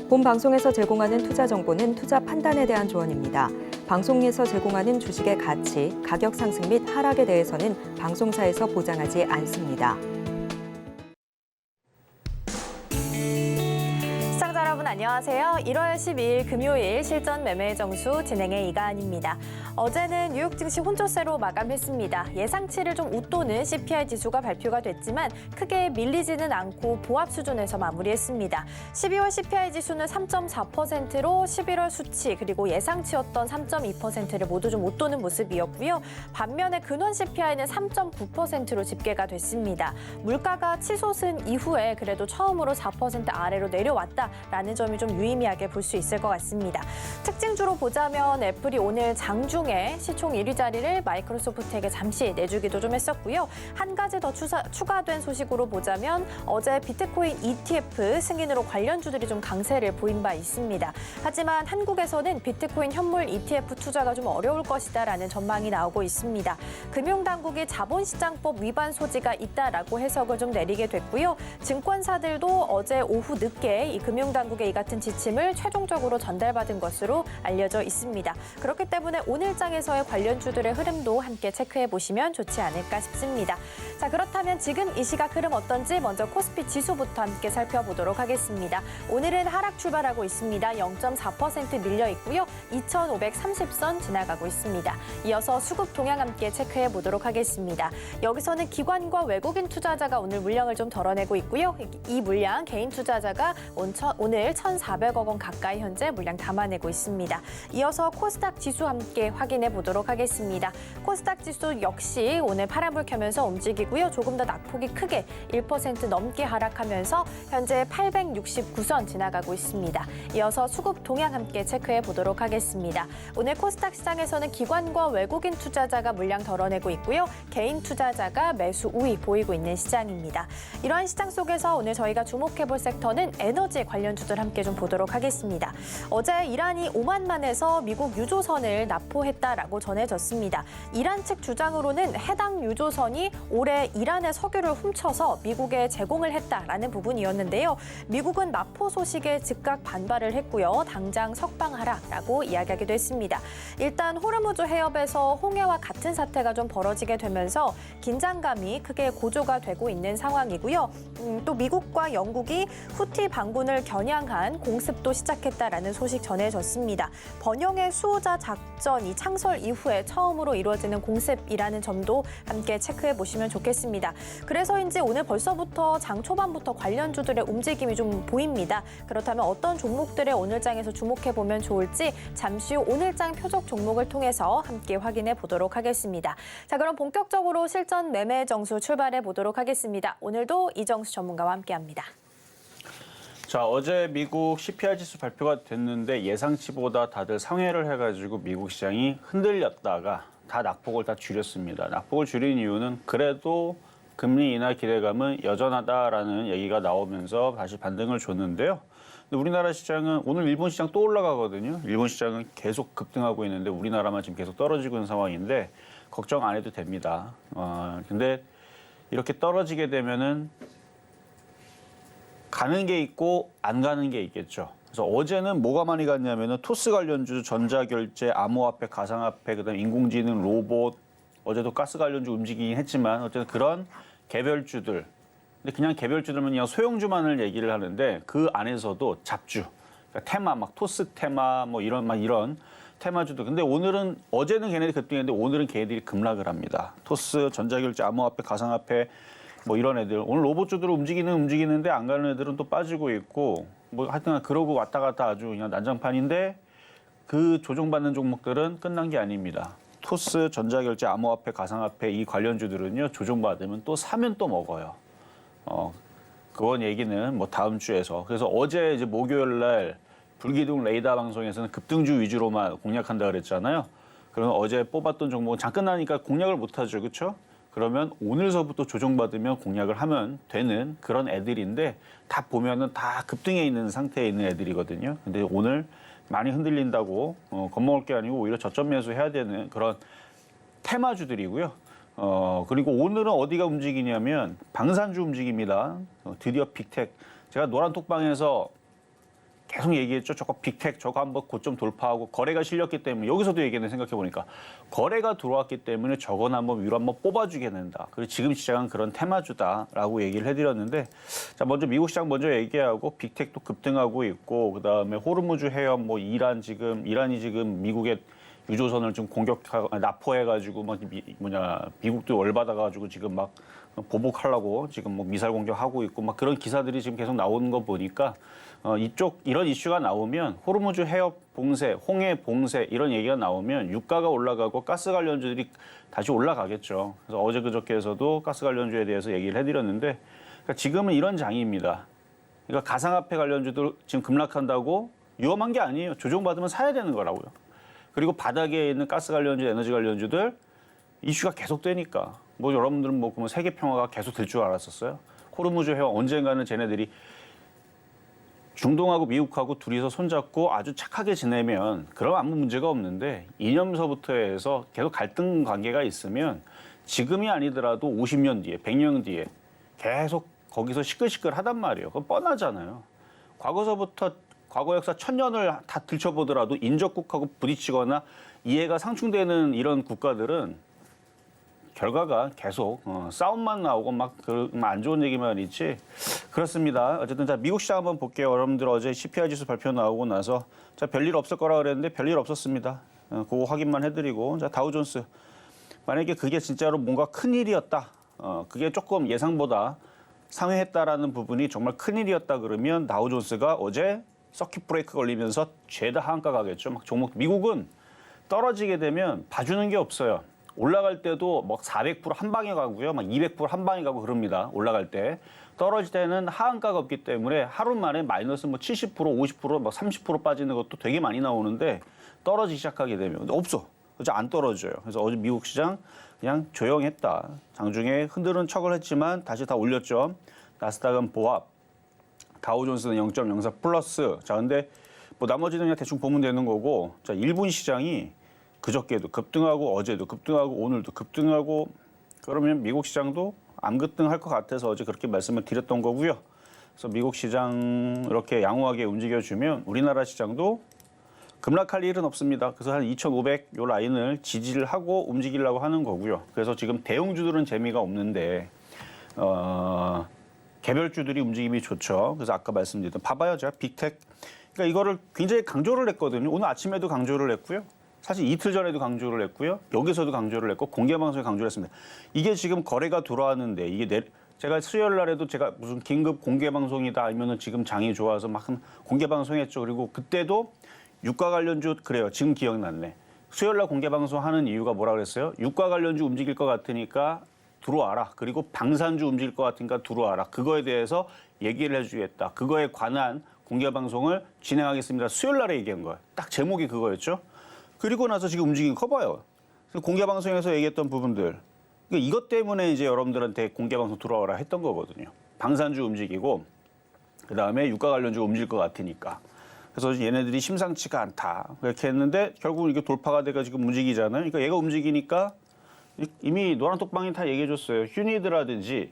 본 방송에서 제공하는 투자 정보는 투자 판단에 대한 조언입니다. 방송에서 제공하는 주식의 가치, 가격 상승 및 하락에 대해서는 방송사에서 보장하지 않습니다. 시청자 여러분 안녕하세요. 1월 12일 금요일 실전 매매 정수 진행의 이가은입니다. 어제는 뉴욕 증시 혼조세로 마감했습니다. 예상치를 좀 웃도는 CPI 지수가 발표가 됐지만 크게 밀리지는 않고 보합 수준에서 마무리했습니다. 12월 CPI 지수는 3.4%로 11월 수치 그리고 예상치였던 3.2%를 모두 좀 웃도는 모습이었고요. 반면에 근원 CPI는 3.9%로 집계가 됐습니다. 물가가 치솟은 이후에 그래도 처음으로 4% 아래로 내려왔다라는 점이 좀 유의미하게 볼 수 있을 것 같습니다. 특징주로 보자면 애플이 오늘 장중에 시총 1위 자리를 마이크로소프트에게 잠시 내주기도 좀 했었고요. 한 가지 더 추가된 소식으로 보자면 어제 비트코인 ETF 승인으로 관련주들이 좀 강세를 보인 바 있습니다. 하지만 한국에서는 비트코인 현물 ETF 투자가 좀 어려울 것이다라는 전망이 나오고 있습니다. 금융당국이 자본시장법 위반 소지가 있다라고 해석을 좀 내리게 됐고요. 증권사들도 어제 오후 늦게 이 금융당국의 이 같은 지침을 최종적으로 전달받은 것으로 알려져 있습니다. 그렇기 때문에 오늘장에서의 관련주들의 흐름도 함께 체크해 보시면 좋지 않을까 싶습니다. 자, 그렇다면 지금 이 시각 흐름 어떤지 먼저 코스피 지수부터 함께 살펴보도록 하겠습니다. 오늘은 하락 출발하고 있습니다. 0.4% 밀려 있고요. 2,530선 지나가고 있습니다. 이어서 수급 동향 함께 체크해 보도록 하겠습니다. 여기서는 기관과 외국인 투자자가 오늘 물량을 좀 덜어내고 있고요. 이 물량 개인 투자자가 오늘 1,400억 원 가까이 현재 물량 담아내고 있습니다. 이어서 코스닥 지수 함께 확인해 보도록 하겠습니다. 코스닥 지수 역시 오늘 파란불 켜면서 움직이고요. 조금 더 낙폭이 크게 1% 넘게 하락하면서 현재 869선 지나가고 있습니다. 이어서 수급 동향 함께 체크해 보도록 하겠습니다. 오늘 코스닥 시장에서는 기관과 외국인 투자자가 물량 덜어내고 있고요. 개인 투자자가 매수 우위 보이고 있는 시장입니다. 이러한 시장 속에서 오늘 저희가 주목해 볼 섹터는 에너지 관련주들 함께 좀 보도록 하겠습니다. 어제 이란이 오만만에서 미국 유조선을 납포했다라고 전해졌습니다. 이란 측 주장으로는 해당 유조선이 올해 이란의 석유를 훔쳐서 미국에 제공을 했다라는 부분이었는데요. 미국은 납포 소식에 즉각 반발을 했고요. 당장 석방하라라고 이야기하기도 했습니다. 일단 호르무즈 해협에서 홍해와 같은 사태가 좀 벌어지게 되면서 긴장감이 크게 고조가 되고 있는 상황이고요. 또 미국과 영국이 후티 반군을 겨냥한 공습도 시작했다라는 소식 전해졌습니다. 번영의 수호자 작전이 창설 이후에 처음으로 이루어지는 공습이라는 점도 함께 체크해 보시면 좋겠습니다. 그래서인지 오늘 벌써부터 장 초반부터 관련주들의 움직임이 좀 보입니다. 그렇다면 어떤 종목들의 오늘장에서 주목해 보면 좋을지 잠시 후 오늘장 표적 종목을 통해서 함께 확인해 보도록 하겠습니다. 자, 그럼 본격적으로 실전 매매 정수 출발해 보도록 하겠습니다. 오늘도 이정수 전문가와 함께합니다. 자, 어제 미국 CPI 지수 발표가 됐는데 예상치보다 다들 상회를 해가지고 미국 시장이 흔들렸다가 다 낙폭을 다 줄였습니다. 낙폭을 줄인 이유는 그래도 금리 인하 기대감은 여전하다라는 얘기가 나오면서 다시 반등을 줬는데요. 근데 우리나라 시장은 오늘 일본 시장 또 올라가거든요. 일본 시장은 계속 급등하고 있는데 우리나라만 지금 계속 떨어지고 있는 상황인데 걱정 안 해도 됩니다. 근데 이렇게 떨어지게 되면은 가는 게 있고 안 가는 게 있겠죠. 그래서 어제는 뭐가 많이 갔냐면은 토스 관련주, 전자결제, 암호화폐, 가상화폐, 그다음 인공지능, 로봇, 어제도 가스 관련주 움직이긴 했지만 어쨌든 그런 개별주들. 근데 그냥 개별주들은 그냥 소형주만을 얘기를 하는데 그 안에서도 잡주, 그러니까 테마, 막 토스 테마, 뭐 이런 테마주들. 근데 오늘은 어제는 걔네들이 급등했는데 오늘은 걔네들이 급락을 합니다. 토스, 전자결제, 암호화폐, 가상화폐. 뭐 이런 애들 오늘 로봇주들을 움직이는데 안 가는 애들은 또 빠지고 있고 뭐 하여튼 그러고 왔다 갔다 아주 그냥 난장판인데 그 조정받는 종목들은 끝난 게 아닙니다. 토스, 전자결제, 암호화폐, 가상화폐 이 관련주들은요 조정받으면 또 사면 또 먹어요. 그건 얘기는 뭐 다음 주에서 그래서 어제 이제 목요일 날 불기둥 레이더 방송에서는 급등주 위주로만 공략한다 그랬잖아요. 그러면 어제 뽑았던 종목은 잠깐 나니까 공략을 못 하죠, 그렇죠? 그러면 오늘서부터 조정받으면 공략을 하면 되는 그런 애들인데 다 보면은 다 급등해 있는 상태에 있는 애들이거든요. 근데 오늘 많이 흔들린다고 겁먹을 게 아니고 오히려 저점 매수해야 되는 그런 테마주들이고요. 그리고 오늘은 어디가 움직이냐면 방산주 움직입니다. 드디어 빅텍. 제가 노란톡방에서 계속 얘기했죠. 저거 빅텍 저거 한번 고점 돌파하고 거래가 실렸기 때문에 여기서도 얘기했는데 생각해 보니까 거래가 들어왔기 때문에 저건 한번 위로 한번 뽑아주게 된다. 그리고 지금 시장은 그런 테마주다라고 얘기를 해드렸는데 자 먼저 미국 시장 먼저 얘기하고 빅텍도 급등하고 있고 그 다음에 호르무즈 해협 뭐 이란이 지금 미국의 유조선을 좀 공격하고 납포해가지고 막 미국도 열받아가지고 지금 막 보복하려고 지금 뭐 미사일 공격하고 있고 막 그런 기사들이 지금 계속 나오는 거 보니까 이런 이슈가 나오면 호르무즈 해협 봉쇄, 홍해 봉쇄 이런 얘기가 나오면 유가가 올라가고 가스 관련주들이 다시 올라가겠죠. 그래서 어제 그저께에서도 가스 관련주에 대해서 얘기를 해드렸는데 그러니까 지금은 이런 장입니다. 그러니까 가상화폐 관련주들 지금 급락한다고 위험한 게 아니에요. 조정받으면 사야 되는 거라고요. 그리고 바닥에 있는 가스 관련주, 에너지 관련주들 이슈가 계속되니까 뭐 여러분들은 뭐 그러면 세계 평화가 계속 될 줄 알았었어요. 호르무즈 해협 언젠가는 쟤네들이 중동하고 미국하고 둘이서 손잡고 아주 착하게 지내면 그럼 아무 문제가 없는데 이념서부터 해서 계속 갈등 관계가 있으면 지금이 아니더라도 50년 뒤에 100년 뒤에 계속 거기서 시끌시끌하단 말이에요. 그건 뻔하잖아요. 과거 역사 1000년을 다 들춰보더라도 인접국하고 부딪히거나 이해가 상충되는 이런 국가들은 결과가 계속 싸움만 나오고 막 안 좋은 얘기만 있지. 그렇습니다. 어쨌든 자 미국 시장 한번 볼게요. 여러분들 어제 CPI 지수 발표 나오고 나서 자 별일 없을 거라 그랬는데 별일 없었습니다. 그거 확인만 해드리고 자 다우존스 만약에 그게 진짜로 뭔가 큰 일이었다. 그게 조금 예상보다 상회했다라는 부분이 정말 큰 일이었다 그러면 다우존스가 어제 서킷 브레이크 걸리면서 죄다 하한가 가겠죠. 막 종목 미국은 떨어지게 되면 봐주는 게 없어요. 올라갈 때도 막 400% 한 방에 가고요. 막 200% 한 방에 가고 그럽니다. 올라갈 때. 떨어질 때는 하한가가 없기 때문에 하루 만에 마이너스 뭐 70%, 50%, 막 30% 빠지는 것도 되게 많이 나오는데 떨어지기 시작하게 되면 근데 없어. 그래서 안 떨어져요. 그래서 어제 미국 시장 그냥 조용했다. 장중에 흔드는 척을 했지만 다시 다 올렸죠. 나스닥은 보합. 다우존스는 0.04 플러스. 자, 근데 뭐 나머지는 그냥 대충 보면 되는 거고. 자, 일본 시장이 그저께도 급등하고 어제도 급등하고 오늘도 급등하고 그러면 미국 시장도 안 급등할 것 같아서 어제 그렇게 말씀을 드렸던 거고요. 그래서 미국 시장 이렇게 양호하게 움직여주면 우리나라 시장도 급락할 일은 없습니다. 그래서 한 2,500 요 라인을 지지를 하고 움직이려고 하는 거고요. 그래서 지금 대형주들은 재미가 없는데 개별주들이 움직임이 좋죠. 그래서 아까 말씀드렸던 봐봐요. 제가 빅텍 그러니까 이거를 굉장히 강조를 했거든요. 오늘 아침에도 강조를 했고요. 사실 이틀 전에도 강조를 했고요. 여기서도 강조를 했고 공개방송에 강조를 했습니다. 이게 지금 거래가 들어왔는데 이게 제가 수요일 날에도 제가 무슨 긴급 공개방송이다 아니면은 지금 장이 좋아서 막 공개방송했죠. 그리고 그때도 유가 관련주 그래요. 지금 기억났네. 수요일 날 공개방송 하는 이유가 뭐라 그랬어요? 유가 관련주 움직일 것 같으니까 들어와라. 그리고 방산주 움직일 것 같으니까 들어와라. 그거에 대해서 얘기를 해주겠다. 그거에 관한 공개방송을 진행하겠습니다. 수요일 날에 얘기한 거예요. 딱 제목이 그거였죠. 그리고 나서 지금 움직인 거 봐요. 공개방송에서 얘기했던 부분들. 그러니까 이것 때문에 이제 여러분들한테 공개방송 들어와라 했던 거거든요. 방산주 움직이고 그다음에 유가 관련주가 움직일 것 같으니까. 그래서 얘네들이 심상치가 않다. 그렇게 했는데 결국 이게 돌파가 돼가 지금 움직이잖아요. 그러니까 얘가 움직이니까 이미 노란톡방이 다 얘기해 줬어요. 휴니드라든지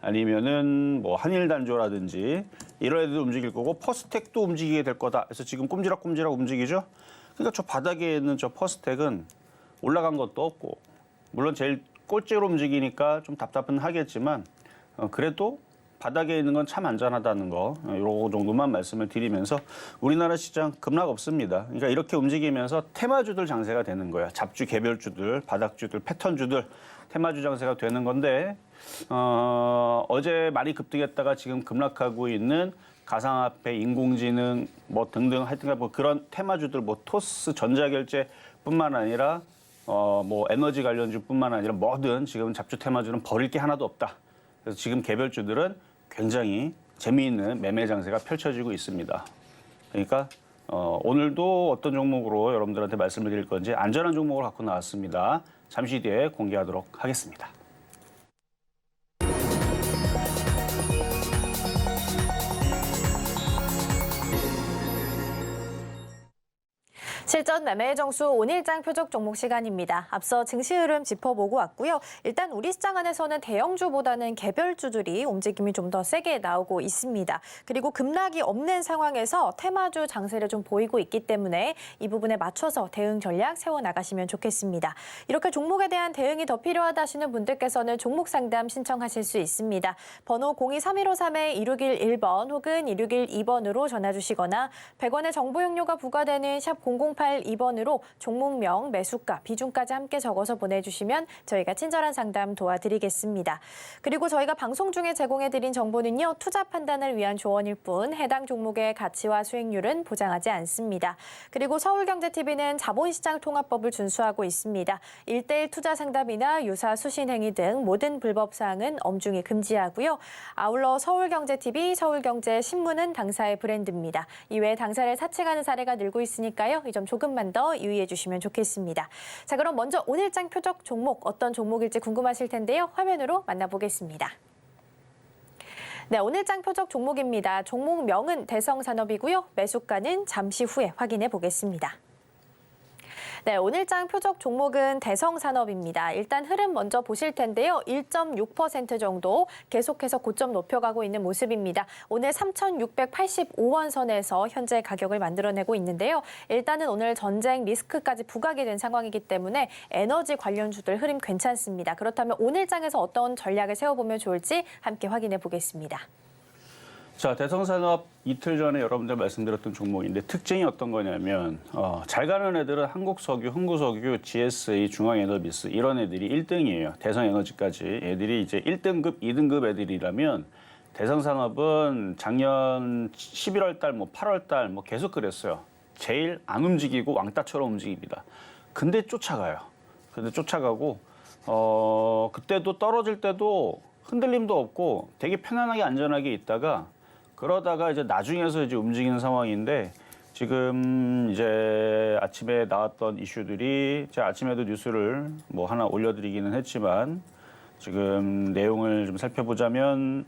아니면은 뭐 한일단조라든지 이런 애들 움직일 거고 퍼스텍도 움직이게 될 거다. 그래서 지금 꼼지락꼼지락 움직이죠. 그러니까 저 바닥에 있는 저 퍼스텍은 올라간 것도 없고 물론 제일 꼴찌로 움직이니까 좀 답답은 하겠지만 그래도 바닥에 있는 건 참 안전하다는 거 이런 정도만 말씀을 드리면서 우리나라 시장 급락 없습니다. 그러니까 이렇게 움직이면서 테마주들 장세가 되는 거야. 잡주, 개별주들, 바닥주들, 패턴주들 테마주 장세가 되는 건데 어제 많이 급등했다가 지금 급락하고 있는 가상화폐, 인공지능 뭐 등등 하여튼 뭐 그런 테마주들 뭐 토스, 전자결제뿐만 아니라 뭐 에너지 관련주뿐만 아니라 뭐든 지금 잡주 테마주는 버릴 게 하나도 없다. 그래서 지금 개별주들은 굉장히 재미있는 매매 장세가 펼쳐지고 있습니다. 그러니까 오늘도 어떤 종목으로 여러분들한테 말씀을 드릴 건지 안전한 종목을 갖고 나왔습니다. 잠시 뒤에 공개하도록 하겠습니다. 실전 매매의 정수 오늘장 표적 종목 시간입니다. 앞서 증시 흐름 짚어보고 왔고요. 일단 우리 시장 안에서는 대형주보다는 개별주들이 움직임이 좀 더 세게 나오고 있습니다. 그리고 급락이 없는 상황에서 테마주 장세를 좀 보이고 있기 때문에 이 부분에 맞춰서 대응 전략 세워나가시면 좋겠습니다. 이렇게 종목에 대한 대응이 더 필요하다 하시는 분들께서는 종목 상담 신청하실 수 있습니다. 번호 023153-2611번 혹은 2612번으로 전화 주시거나 100원의 정보 용료가 부과되는 샵 0082번으로 종목명, 매수가, 비중까지 함께 적어서 보내주시면 저희가 친절한 상담 도와드리겠습니다. 그리고 저희가 방송 중에 제공해드린 정보는요, 투자 판단을 위한 조언일 뿐 해당 종목의 가치와 수익률은 보장하지 않습니다. 그리고 서울경제TV는 자본시장통합법을 준수하고 있습니다. 1:1 투자 상담이나 유사 수신 행위 등 모든 불법 사항은 엄중히 금지하고요. 아울러 서울경제TV, 서울경제신문은 당사의 브랜드입니다. 이외에 당사를 사칭하는 사례가 늘고 있으니까요. 이 점 조금만 더 유의해 주시면 좋겠습니다. 자, 그럼 먼저 오늘장 표적 종목 어떤 종목일지 궁금하실 텐데요. 화면으로 만나보겠습니다. 네, 오늘장 표적 종목입니다. 종목명은 대성산업이고요. 매수가는 잠시 후에 확인해 보겠습니다. 네, 오늘장 표적 종목은 대성산업입니다. 일단 흐름 먼저 보실 텐데요. 1.6% 정도 계속해서 고점 높여가고 있는 모습입니다. 오늘 3,685원 선에서 현재 가격을 만들어내고 있는데요. 일단은 오늘 전쟁 리스크까지 부각이 된 상황이기 때문에 에너지 관련주들 흐름 괜찮습니다. 그렇다면 오늘장에서 어떤 전략을 세워보면 좋을지 함께 확인해 보겠습니다. 자, 대성산업 이틀 전에 여러분들 말씀드렸던 종목인데 특징이 어떤 거냐면 잘 가는 애들은 한국석유, 흥구석유, GSA, 중앙에너비스 이런 애들이 1등이에요. 대성에너지까지 애들이 이제 1등급, 2등급 애들이라면 대성산업은 작년 11월 달, 8월 달 계속 그랬어요. 제일 안 움직이고 왕따처럼 움직입니다. 근데 쫓아가요. 근데 쫓아가고 그때도 떨어질 때도 흔들림도 없고 되게 편안하게 안전하게 있다가 그러다가 이제 나중에서 이제 움직이는 상황인데 지금 이제 아침에 나왔던 이슈들이 제가 아침에도 뉴스를 하나 올려드리기는 했지만 지금 내용을 좀 살펴보자면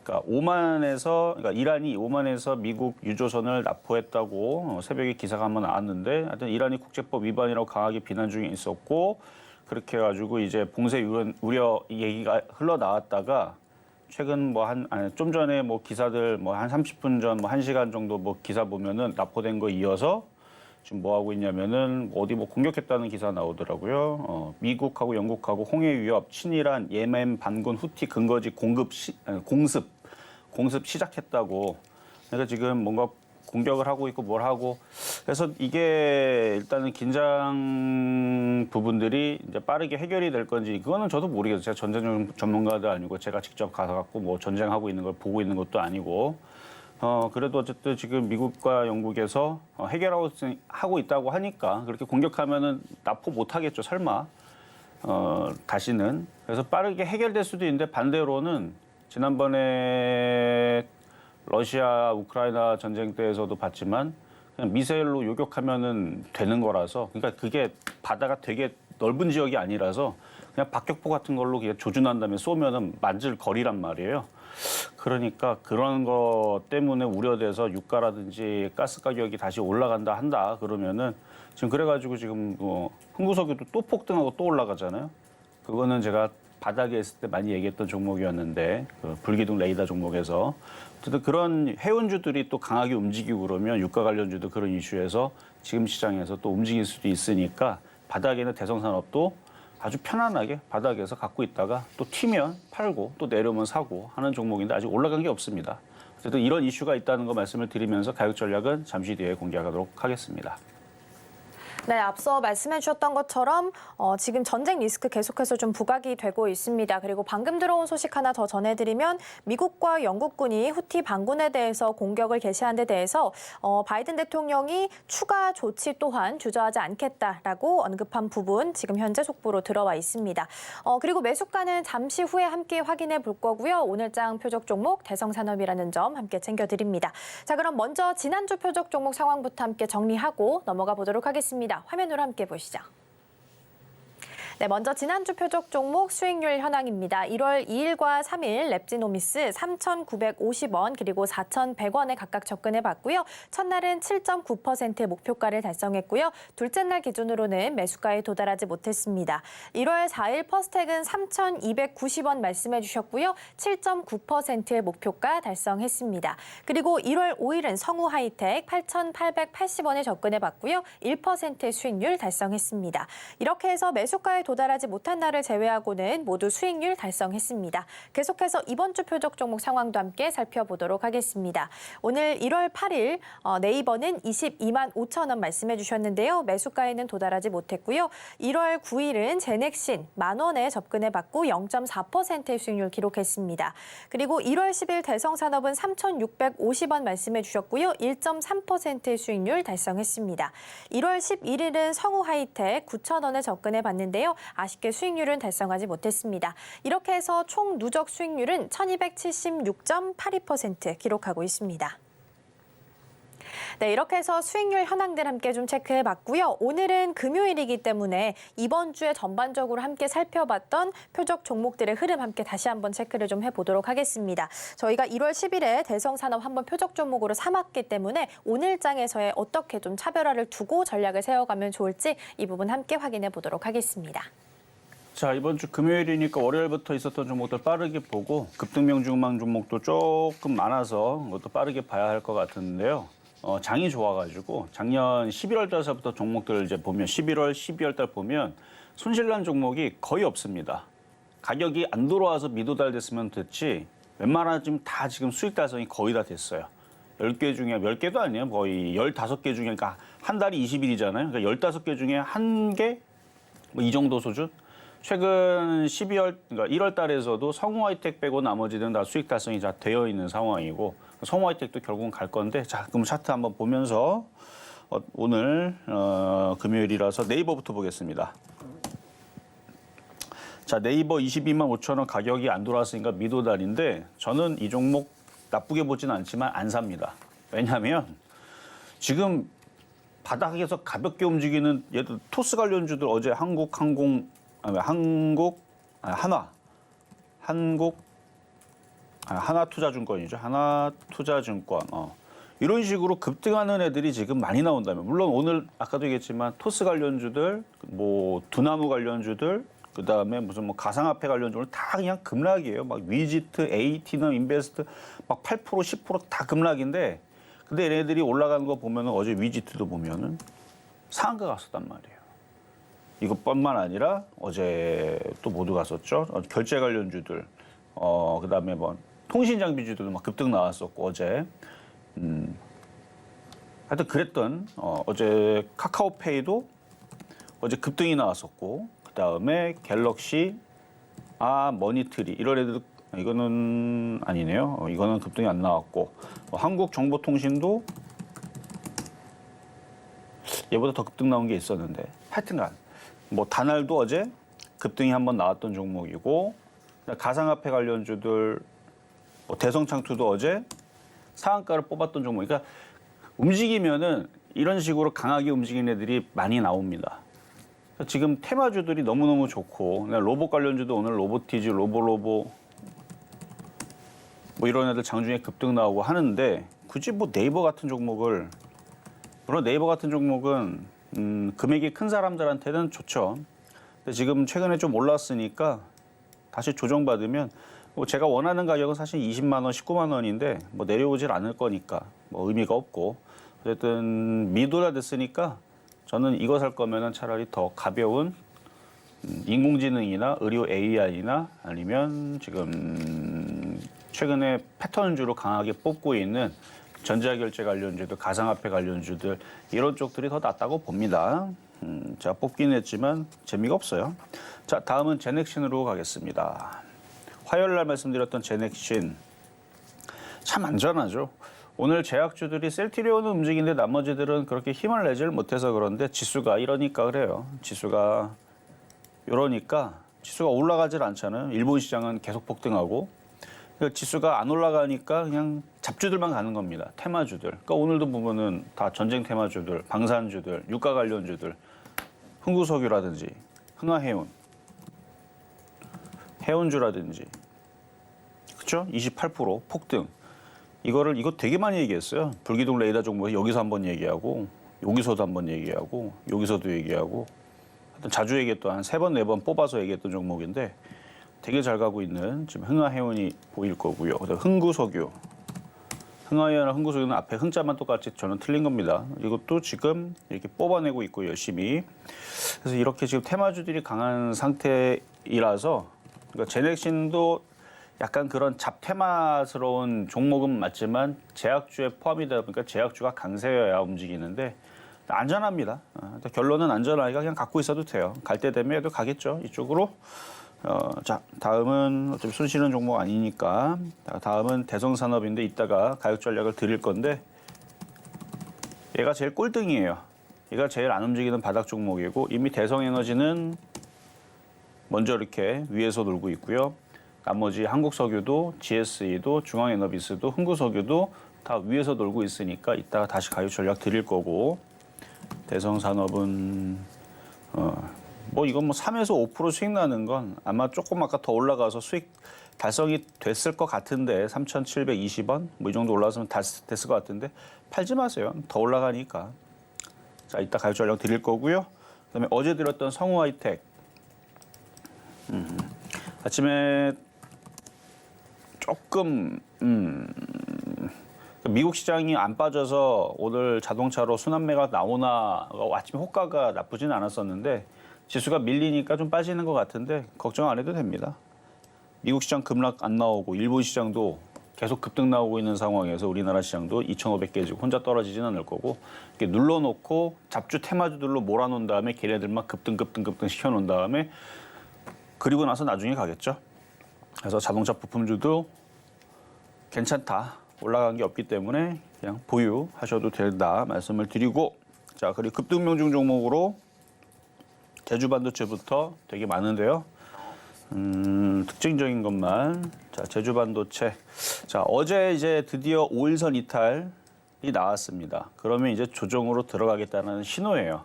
그러니까 이란이 오만에서 미국 유조선을 납포했다고 새벽에 기사가 한번 나왔는데 하여튼 이란이 국제법 위반이라고 강하게 비난 중에 있었고 그렇게 해가지고 이제 봉쇄 우려 얘기가 흘러나왔다가 최근 좀 전에 기사들 한 30분 전 1시간 정도 기사 보면은 납포된 거 이어서 지금 뭐 하고 있냐면은 어디 공격했다는 기사 나오더라고요. 미국하고 영국하고 홍해 위협, 친이란, 예멘 반군 후티 근거지 공습 시작했다고. 그러니까 지금 뭔가 공격을 하고 있고 뭘 하고 그래서 이게 일단은 긴장 부분들이 이제 빠르게 해결이 될 건지 그거는 저도 모르겠어요. 제가 전쟁 전문가도 아니고 제가 직접 가서 갖고 전쟁하고 있는 걸 보고 있는 것도 아니고 그래도 어쨌든 지금 미국과 영국에서 해결하고 있다고 하니까 그렇게 공격하면은 납포 못 하겠죠. 설마 다시는 그래서 빠르게 해결될 수도 있는데 반대로는 지난번에 러시아 우크라이나 전쟁 때에서도 봤지만 그냥 미사일로 요격하면은 되는 거라서 그러니까 그게 바다가 되게 넓은 지역이 아니라서 그냥 박격포 같은 걸로 그냥 조준한 다음에 쏘면은 만질 거리란 말이에요. 그러니까 그런 거 때문에 우려돼서 유가라든지 가스 가격이 다시 올라간다 한다 그러면은 지금 그래가지고 지금 흥구석유도 또 폭등하고 또 올라가잖아요. 그거는 제가 바닥에 있을 때 많이 얘기했던 종목이었는데 불기둥 레이더 종목에서 어쨌든 그런 해운주들이 또 강하게 움직이고 그러면 유가 관련주도 그런 이슈에서 지금 시장에서 또 움직일 수도 있으니까 바닥에는 대성산업도 아주 편안하게 바닥에서 갖고 있다가 또 튀면 팔고 또 내려오면 사고 하는 종목인데 아직 올라간 게 없습니다. 어쨌든 이런 이슈가 있다는 거 말씀을 드리면서 가격 전략은 잠시 뒤에 공개하도록 하겠습니다. 네, 앞서 말씀해 주셨던 것처럼 지금 전쟁 리스크 계속해서 좀 부각이 되고 있습니다. 그리고 방금 들어온 소식 하나 더 전해드리면 미국과 영국군이 후티 반군에 대해서 공격을 개시한 데 대해서 바이든 대통령이 추가 조치 또한 주저하지 않겠다라고 언급한 부분 지금 현재 속보로 들어와 있습니다. 그리고 매수가는 잠시 후에 함께 확인해 볼 거고요. 오늘장 표적 종목 대성산업이라는 점 함께 챙겨드립니다. 자, 그럼 먼저 지난주 표적 종목 상황부터 함께 정리하고 넘어가 보도록 하겠습니다. 화면으로 함께 보시죠. 네, 먼저 지난주 표적 종목 수익률 현황입니다. 1월 2일과 3일 랩지노미스 3,950원 그리고 4,100원에 각각 접근해봤고요. 첫날은 7.9% 목표가를 달성했고요. 둘째 날 기준으로는 매수가에 도달하지 못했습니다. 1월 4일 퍼스텍은 3,290원 말씀해 주셨고요. 7.9%의 목표가 달성했습니다. 그리고 1월 5일은 성우하이텍 8,880원에 접근해봤고요. 1%의 수익률 달성했습니다. 이렇게 해서 매수가에 도달하지 못한 날을 제외하고는 모두 수익률 달성했습니다. 계속해서 이번 주 표적 종목 상황도 함께 살펴보도록 하겠습니다. 오늘 1월 8일 네이버는 22만 5천 원 말씀해 주셨는데요. 매수가에는 도달하지 못했고요. 1월 9일은 제넥신 10,000원에 접근해봤고 0.4%의 수익률 기록했습니다. 그리고 1월 10일 대성산업은 3,650원 말씀해 주셨고요. 1.3%의 수익률 달성했습니다. 1월 11일은 성우하이텍 9,000원에 접근해봤는데요. 아쉽게 수익률은 달성하지 못했습니다. 이렇게 해서 총 누적 수익률은 1,276.82% 기록하고 있습니다. 네, 이렇게 해서 수익률 현황들 함께 좀 체크해봤고요. 오늘은 금요일이기 때문에 이번 주에 전반적으로 함께 살펴봤던 표적 종목들의 흐름 함께 다시 한번 체크를 좀 해보도록 하겠습니다. 저희가 1월 10일에 대성산업 한번 표적 종목으로 삼았기 때문에 오늘 장에서의 어떻게 좀 차별화를 두고 전략을 세워가면 좋을지 이 부분 함께 확인해 보도록 하겠습니다. 자, 이번 주 금요일이니까 월요일부터 있었던 종목들 빠르게 보고 급등명 중망 종목도 조금 많아서 그것도 빠르게 봐야 할 것 같은데요. 장이 좋아가지고 작년 11월 달서부터 종목들을 이제 보면 11월, 12월 달 보면 손실난 종목이 거의 없습니다. 가격이 안 돌아와서 미도달됐으면 됐지 웬만하면 지금 다 지금 수익 달성이 거의 다 됐어요. 10개 중에 10개도 아니에요. 거의 15개 중에 그러니까 한 달이 20일이잖아요. 그러니까 15개 중에 한 개 뭐 이 정도 수준? 최근 12월, 그러니까 1월 달에서도 성우하이텍 빼고 나머지는 다 수익 달성이 다 되어 있는 상황이고 성우하이텍도 결국은 갈 건데 자, 그럼 차트 한번 보면서 오늘 금요일이라서 네이버부터 보겠습니다. 자, 네이버 22만 5천 원 가격이 안 돌아왔으니까 미도달인데 저는 이 종목 나쁘게 보진 않지만 안 삽니다. 왜냐하면 지금 바닥에서 가볍게 움직이는 예를 들어 토스 관련주들 어제 하나투자증권이죠. 하나투자증권. 이런 식으로 급등하는 애들이 지금 많이 나온다면 물론 오늘 아까도 얘기했지만 토스 관련주들, 뭐 두나무 관련주들, 그다음에 무슨 뭐 가상화폐 관련주들 다 그냥 급락이에요. 막 위지트, 에이티넘, 인베스트 막 8%, 10%다 급락인데 근데 얘네들이 올라가는 거 보면은 어제 위지트도 보면은 상한가 갔었단 말이에요. 이것뿐만 아니라 어제 또 모두 갔었죠. 결제 관련주들, 그다음에 뭐 통신 장비주들도 막 급등 나왔었고 어제. 하여튼 그랬던 어제 카카오페이도 어제 급등이 나왔었고 그다음에 갤럭시, 머니트리 이런 애들도 이거는 아니네요. 이거는 급등이 안 나왔고 한국정보통신도 얘보다 더 급등 나온 게 있었는데 하여튼간 뭐 다날도 어제 급등이 한번 나왔던 종목이고 가상화폐 관련주들 뭐 대성창투도 어제 상한가를 뽑았던 종목. 그러니까 움직이면은 이런 식으로 강하게 움직이는 애들이 많이 나옵니다. 지금 테마주들이 너무너무 좋고 로봇 관련주도 오늘 로보티즈, 로보로보 뭐 이런 애들 장중에 급등 나오고 하는데 굳이 뭐 네이버 같은 종목을 물론 네이버 같은 종목은 금액이 큰 사람들한테는 좋죠. 근데 지금 최근에 좀 올랐으니까 다시 조정받으면 뭐 제가 원하는 가격은 사실 20만 원, 19만 원인데 뭐 내려오질 않을 거니까 뭐 의미가 없고 어쨌든 미도가 됐으니까 저는 이거 살 거면은 차라리 더 가벼운 인공지능이나 의료 AI나 아니면 지금 최근에 패턴주로 강하게 뽑고 있는 전자결제 관련주들, 가상화폐 관련주들 이런 쪽들이 더 낫다고 봅니다. 제가 뽑긴 했지만 재미가 없어요. 자, 다음은 제넥신으로 가겠습니다. 화요일 날 말씀드렸던 제넥신 참 안전하죠. 오늘 제약주들이 셀트리온은 움직이는데 나머지들은 그렇게 힘을 내질 못해서 그런데 지수가 이러니까 그래요. 지수가 이러니까 지수가 올라가질 않잖아요. 일본 시장은 계속 폭등하고 지수가 안 올라가니까 그냥 잡주들만 가는 겁니다. 테마주들. 그러니까 오늘도 보면은 다 전쟁 테마주들, 방산주들, 유가 관련주들, 흥구석유라든지 흥화해운 해운주라든지 그렇죠? 28% 폭등. 이거 되게 많이 얘기했어요. 불기둥 레이더 종목에 여기서 한번 얘기하고 여기서도 한번 얘기하고 여기서도 얘기하고 하여튼 자주 얘기했던 한 3번, 4번 뽑아서 얘기했던 종목인데 되게 잘 가고 있는 지금 흥하해운이 보일 거고요. 그다음 흥구석유. 흥하해운이나 흥구석유는 앞에 흥자만 똑같이 저는 틀린 겁니다. 이것도 지금 이렇게 뽑아내고 있고 열심히. 그래서 이렇게 지금 테마주들이 강한 상태이라서 그러니까 제넥신도 약간 그런 잡테마스러운 종목은 맞지만 제약주에 포함이다 보니까 제약주가 강세여야 움직이는데 안전합니다. 결론은 안전하니까 그냥 갖고 있어도 돼요. 갈 때 되면 얘도 가겠죠. 이쪽으로. 자, 다음은 어차피 손실은 종목 아니니까 다음은 대성산업인데 이따가 가격 전략을 드릴 건데 얘가 제일 꼴등이에요. 얘가 제일 안 움직이는 바닥 종목이고 이미 대성에너지는 먼저 이렇게 위에서 놀고 있고요. 나머지 한국석유도 GSE도 중앙에너비스도 흥구석유도 다 위에서 놀고 있으니까 이따가 다시 가격 전략 드릴 거고 대성산업은 뭐 이건 뭐 3에서 5% 수익 나는 건 아마 조금 아까 더 올라가서 수익 달성이 됐을 것 같은데 3,720원 뭐 이 정도 올라갔으면 됐을 것 같은데 팔지 마세요. 더 올라가니까. 자, 이따 가격 전략 드릴 거고요. 그다음에 어제 드렸던 성우하이텍. 아침에 조금 미국 시장이 안 빠져서 오늘 자동차로 순환매가 나오나 아침에 호가가 나쁘진 않았었는데 지수가 밀리니까 좀 빠지는 것 같은데 걱정 안 해도 됩니다. 미국 시장 급락 안 나오고 일본 시장도 계속 급등 나오고 있는 상황에서 우리나라 시장도 2,500개 지고 혼자 떨어지진 않을 거고 이렇게 눌러놓고 잡주 테마주들로 몰아놓은 다음에 걔네들만 급등 시켜놓은 다음에 그리고 나서 나중에 가겠죠. 그래서 자동차 부품주도 괜찮다. 올라간 게 없기 때문에 그냥 보유하셔도 된다 말씀을 드리고 자 그리고 급등명중 종목으로 제주반도체부터 되게 많은데요. 특징적인 것만 자 제주반도체 자 어제 이제 드디어 5일선 이탈이 나왔습니다. 그러면 이제 조정으로 들어가겠다는 신호예요.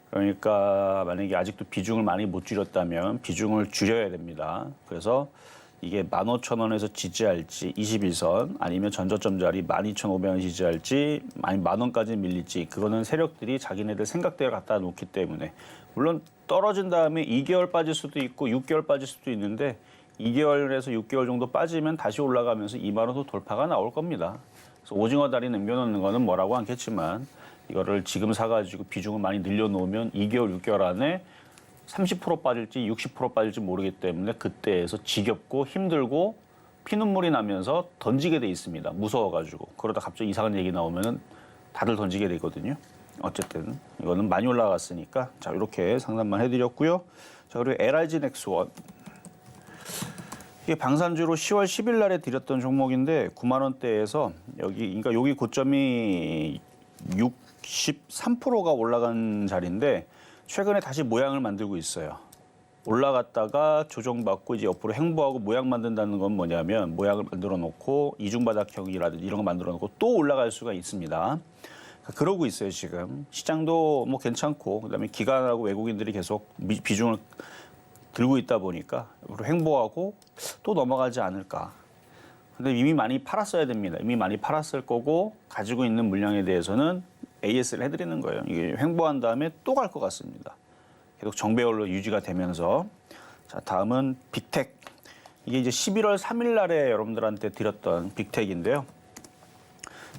그러니까 만약에 아직도 비중을 많이 못 줄였다면 비중을 줄여야 됩니다. 그래서 이게 15,000원에서 지지할지 21선 아니면 전저점 자리 12,500원 지지할지 아니면 10,000원까지 밀릴지 그거는 세력들이 자기네들 생각대로 갖다 놓기 때문에 물론 떨어진 다음에 2개월 빠질 수도 있고 6개월 빠질 수도 있는데 2개월에서 6개월 정도 빠지면 다시 올라가면서 2만 원도 돌파가 나올 겁니다. 그래서 오징어 다리 남겨놓는 거는 뭐라고 않겠지만 이거를 지금 사가지고 비중을 많이 늘려놓으면 2개월, 6개월 안에 30% 빠질지 60% 빠질지 모르기 때문에 그때에서 지겹고 힘들고 피눈물이 나면서 던지게 돼 있습니다. 무서워가지고. 그러다 갑자기 이상한 얘기 나오면은 다들 던지게 되거든요. 어쨌든 이거는 많이 올라갔으니까 자 이렇게 상담만 해드렸고요. 자 그리고 LRG 넥스원 이게 방산주로 10월 10일 날에 드렸던 종목인데 9만 원대에서 그러니까 여기 고점이 63%가 올라간 자리인데 최근에 다시 모양을 만들고 있어요. 올라갔다가 조정받고 이제 옆으로 횡보하고 모양 만든다는 건 뭐냐면 모양을 만들어 놓고 이중바닥형이라든지 이런 거 만들어 놓고 또 올라갈 수가 있습니다. 그러고 있어요, 지금. 시장도 뭐 괜찮고 그다음에 기관하고 외국인들이 계속 비중을 들고 있다 보니까 옆으로 횡보하고 또 넘어가지 않을까. 근데 이미 많이 팔았어야 됩니다. 이미 많이 팔았을 거고 가지고 있는 물량에 대해서는 AS를 해드리는 거예요. 이게 횡보한 다음에 또 갈 것 같습니다. 계속 정배열로 유지가 되면서 자 다음은 빅텍 이게 이제 11월 3일 날에 여러분들한테 드렸던 빅텍인데요.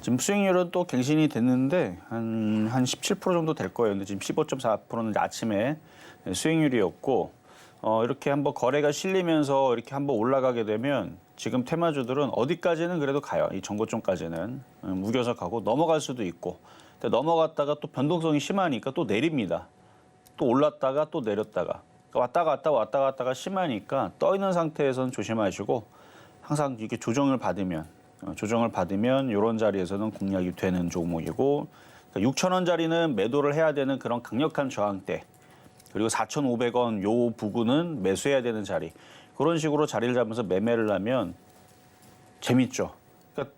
지금 수익률은 또 갱신이 됐는데 한 17% 정도 될 거예요. 근데 지금 15.4%는 아침에 수익률이었고 이렇게 한번 거래가 실리면서 이렇게 한번 올라가게 되면 지금 테마주들은 어디까지는 그래도 가요. 이 전고점까지는 우겨서 가고 넘어갈 수도 있고 근데 넘어갔다가 또 변동성이 심하니까 또 내립니다. 또 올랐다가 또 내렸다가 왔다 갔다가 심하니까 떠 있는 상태에서는 조심하시고 항상 이렇게 조정을 받으면 이런 자리에서는 공략이 되는 종목이고 그러니까 6,000원짜리는 매도를 해야 되는 그런 강력한 저항대 그리고 4,500원 요 부근은 매수해야 되는 자리 그런 식으로 자리를 잡으면서 매매를 하면 재밌죠. 그러니까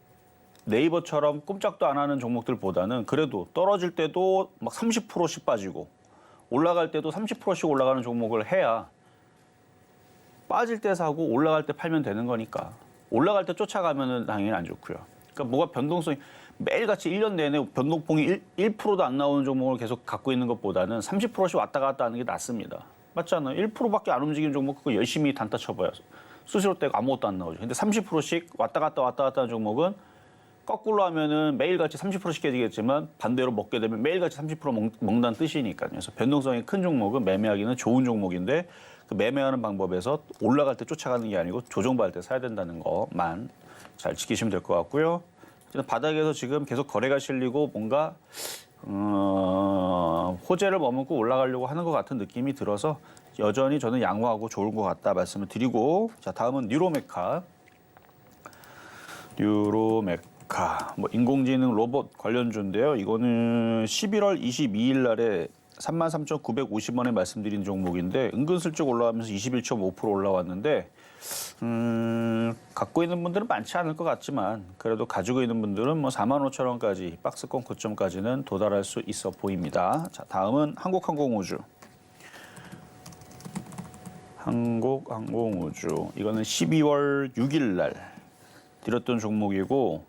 네이버처럼 꼼짝도 안 하는 종목들보다는 그래도 떨어질 때도 막 30%씩 빠지고 올라갈 때도 30%씩 올라가는 종목을 해야 빠질 때 사고 올라갈 때 팔면 되는 거니까. 올라갈 때 쫓아가면은 당연히 안 좋고요. 그러니까 뭐가 변동성이 매일같이 1년 내내 변동폭이 1%도 안 나오는 종목을 계속 갖고 있는 것보다는 30%씩 왔다 갔다 하는 게 낫습니다. 맞잖아요. 1%밖에 안 움직이는 종목 그거 열심히 단타 쳐봐요. 수시로 떼고 아무것도 안 나오죠. 근데 30%씩 왔다 갔다 하는 종목은 거꾸로 하면은 매일같이 30%씩 깨지겠지만 반대로 먹게 되면 매일같이 30% 먹는다는 뜻이니까요. 그래서 변동성이 큰 종목은 매매하기는 좋은 종목인데 그 매매하는 방법에서 올라갈 때 쫓아가는 게 아니고 조정받을 때 사야 된다는 것만 잘 지키시면 될 것 같고요. 바닥에서 지금 계속 거래가 실리고 뭔가 호재를 머금고 올라가려고 하는 것 같은 느낌이 들어서 여전히 저는 양호하고 좋은 것 같다 말씀을 드리고, 자 다음은 뉴로메카. 뭐 인공지능 로봇 관련주인데요. 이거는 11월 22일 날에 33,950원에 말씀드린 종목인데 은근슬쩍 올라가면서 21.5% 올라왔는데 갖고 있는 분들은 많지 않을 것 같지만 그래도 가지고 있는 분들은 뭐 45,000원까지 박스권 고점까지는 도달할 수 있어 보입니다. 자, 다음은 한국항공우주. 한국항공우주. 이거는 12월 6일 날 드렸던 종목이고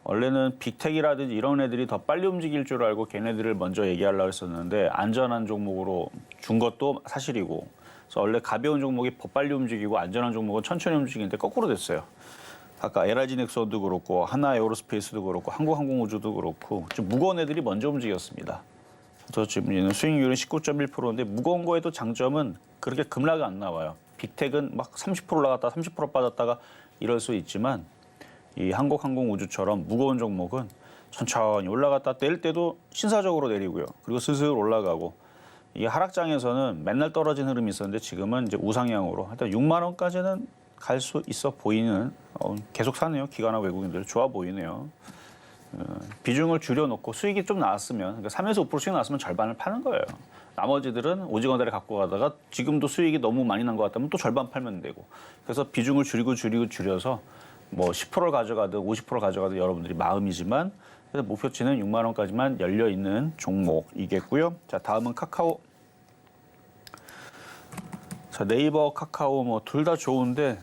원래는 빅텍이라든지 이런 애들이 더 빨리 움직일 줄 알고 걔네들을 먼저 얘기하려고 했었는데 안전한 종목으로 준 것도 사실이고 그래서 원래 가벼운 종목이 더 빨리 움직이고 안전한 종목은 천천히 움직이는데 거꾸로 됐어요. 아까 LIG넥슨도 그렇고 하나에어로스페이스도 그렇고 한국항공우주도 그렇고 좀 무거운 애들이 먼저 움직였습니다. 그래서 지금 수익률은 19.1%인데 무거운 거에도 장점은 그렇게 급락이 안 나와요. 빅텍은 막 30% 올라갔다 30% 빠졌다가 이럴 수 있지만 이 한국항공우주처럼 무거운 종목은 천천히 올라갔다 낼 때도 신사적으로 내리고요. 그리고 슬슬 올라가고 이 하락장에서는 맨날 떨어진 흐름이 있었는데 지금은 이제 우상향으로 하여튼 6만 원까지는 갈 수 있어 보이는 계속 사네요. 기관화 외국인들 좋아 보이네요. 비중을 줄여놓고 수익이 좀 나왔으면 그러니까 3에서 5% 수익 나왔으면 절반을 파는 거예요. 나머지들은 오징어 다리 갖고 가다가 지금도 수익이 너무 많이 난 것 같다면 또 절반 팔면 되고 그래서 비중을 줄여서 뭐 10%를 가져가든 50%를 가져가든 여러분들이 마음이지만 그래서 목표치는 6만 원까지만 열려 있는 종목이겠고요. 자, 다음은 카카오. 자, 네이버, 카카오 뭐 둘 다 좋은데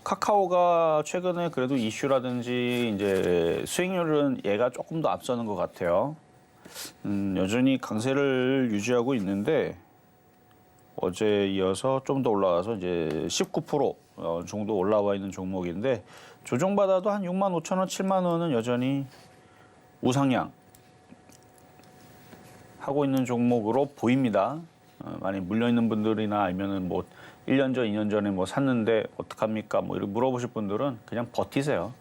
카카오가 최근에 그래도 이슈라든지 이제 수익률은 얘가 조금 더 앞서는 것 같아요. 여전히 강세를 유지하고 있는데 어제 이어서 좀 더 올라와서 이제 19% 정도 올라와 있는 종목인데 조정받아도 한 6만 5천 원, 7만 원은 여전히 우상향 하고 있는 종목으로 보입니다. 많이 물려 있는 분들이나 아니면은 뭐 1년 전, 2년 전에 뭐 샀는데 어떡합니까? 뭐 이렇게 물어보실 분들은 그냥 버티세요.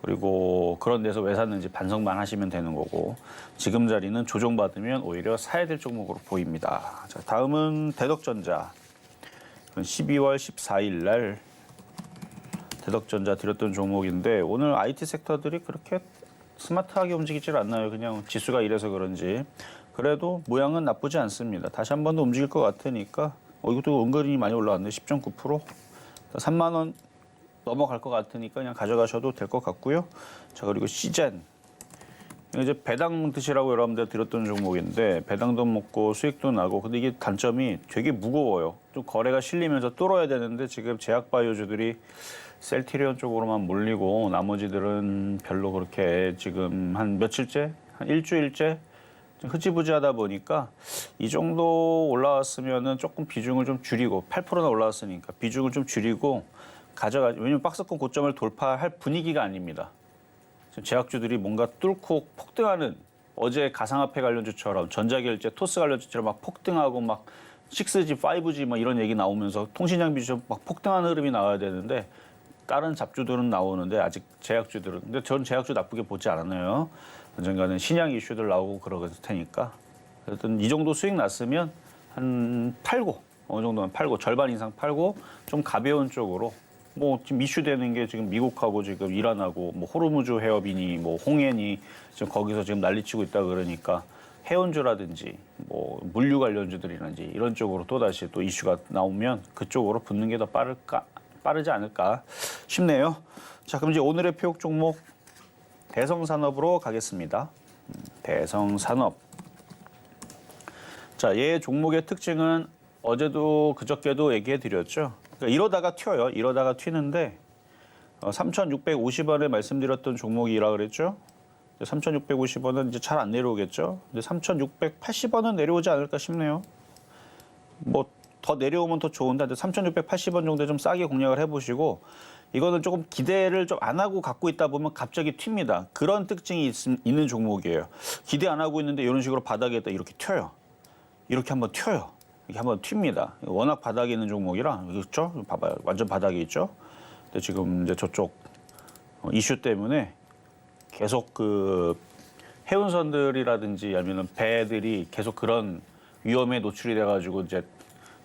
그리고 그런 데서 왜 샀는지 반성만 하시면 되는 거고 지금 자리는 조정받으면 오히려 사야 될 종목으로 보입니다. 자, 다음은 대덕전자. 12월 14일 날 대덕전자 드렸던 종목인데 오늘 IT 섹터들이 그렇게 스마트하게 움직이질 않나요? 그냥 지수가 이래서 그런지. 그래도 모양은 나쁘지 않습니다. 다시 한 번 더 움직일 것 같으니까 이것도 은근히 많이 올라왔네. 10.9%. 3만 원 넘어갈 것 같으니까 그냥 가져가셔도 될 것 같고요. 자, 그리고 시젠. 이제 배당 드시라고 여러분들 드렸던 종목인데 배당도 먹고 수익도 나고 근데 이게 단점이 되게 무거워요. 좀 거래가 실리면서 뚫어야 되는데 지금 제약바이오주들이 셀티리온 쪽으로만 몰리고 나머지들은 별로 그렇게 지금 한 며칠째, 한 일주일째 흐지부지하다 보니까 이 정도 올라왔으면은 조금 비중을 좀 줄이고 8%나 올라왔으니까 비중을 좀 줄이고 왜냐면 박스권 고점을 돌파할 분위기가 아닙니다. 제약주들이 뭔가 뚫고 폭등하는 어제 가상화폐 관련주처럼 전자결제, 토스 관련주처럼 막 폭등하고 막 6G, 5G 막 이런 얘기 나오면서 통신장비주 막 폭등하는 흐름이 나와야 되는데 다른 잡주들은 나오는데 아직 제약주들은 근데 전 제약주 나쁘게 보지 않아요. 언젠가는 신약 이슈들 나오고 그럴 테니까 하여튼 이 정도 수익 났으면 한 팔고 어느 정도는 팔고 절반 이상 팔고 좀 가벼운 쪽으로 뭐 지금 이슈되는 게 지금 미국하고 지금 이란하고 뭐 호르무즈 해협이니 뭐 홍해니 지금 거기서 지금 난리치고 있다 그러니까 해운주라든지 뭐 물류 관련주들이라든지 이런 쪽으로 또 다시 또 이슈가 나오면 그쪽으로 붙는 게 더 빠르지 않을까 싶네요. 자, 그럼 이제 오늘의 표역 종목 대성산업으로 가겠습니다. 대성산업. 자, 얘 종목의 특징은 어제도 그저께도 얘기해 드렸죠. 그러니까 이러다가 튀어요. 이러다가 튀는데 3,650원에 말씀드렸던 종목이라 그랬죠. 3,650원은 이제 잘 안 내려오겠죠. 근데 3,680원은 내려오지 않을까 싶네요. 뭐 더 내려오면 더 좋은데 3,680원 정도에 좀 싸게 공략을 해보시고 이거는 조금 기대를 좀 안 하고 갖고 있다 보면 갑자기 튑니다. 그런 특징이 있는 종목이에요. 기대 안 하고 있는데 이런 식으로 바닥에 있다 이렇게 튀어요. 이렇게 한번 튀어요. 이렇게 한번 튑니다. 워낙 바닥에 있는 종목이라 그렇죠? 봐봐요. 완전 바닥에 있죠. 근데 지금 이제 저쪽 이슈 때문에 계속 그 해운선들이라든지 아니면 배들이 계속 그런 위험에 노출이 돼가지고 이제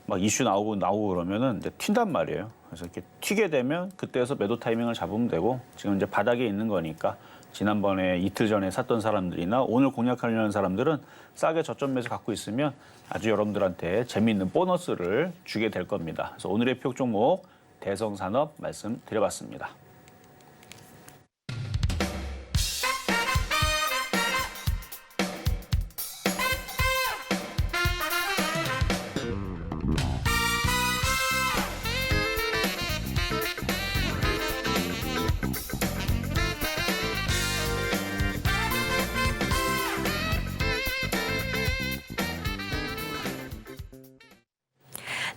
막 이슈 나오고 그러면은 이제 튄단 말이에요. 그래서 이렇게 튀게 되면 그때에서 매도 타이밍을 잡으면 되고 지금 이제 바닥에 있는 거니까 지난번에 이틀 전에 샀던 사람들이나 오늘 공략하려는 사람들은 싸게 저점 매수 갖고 있으면 아주 여러분들한테 재미있는 보너스를 주게 될 겁니다. 그래서 오늘의 표 종목 대성산업 말씀드려봤습니다.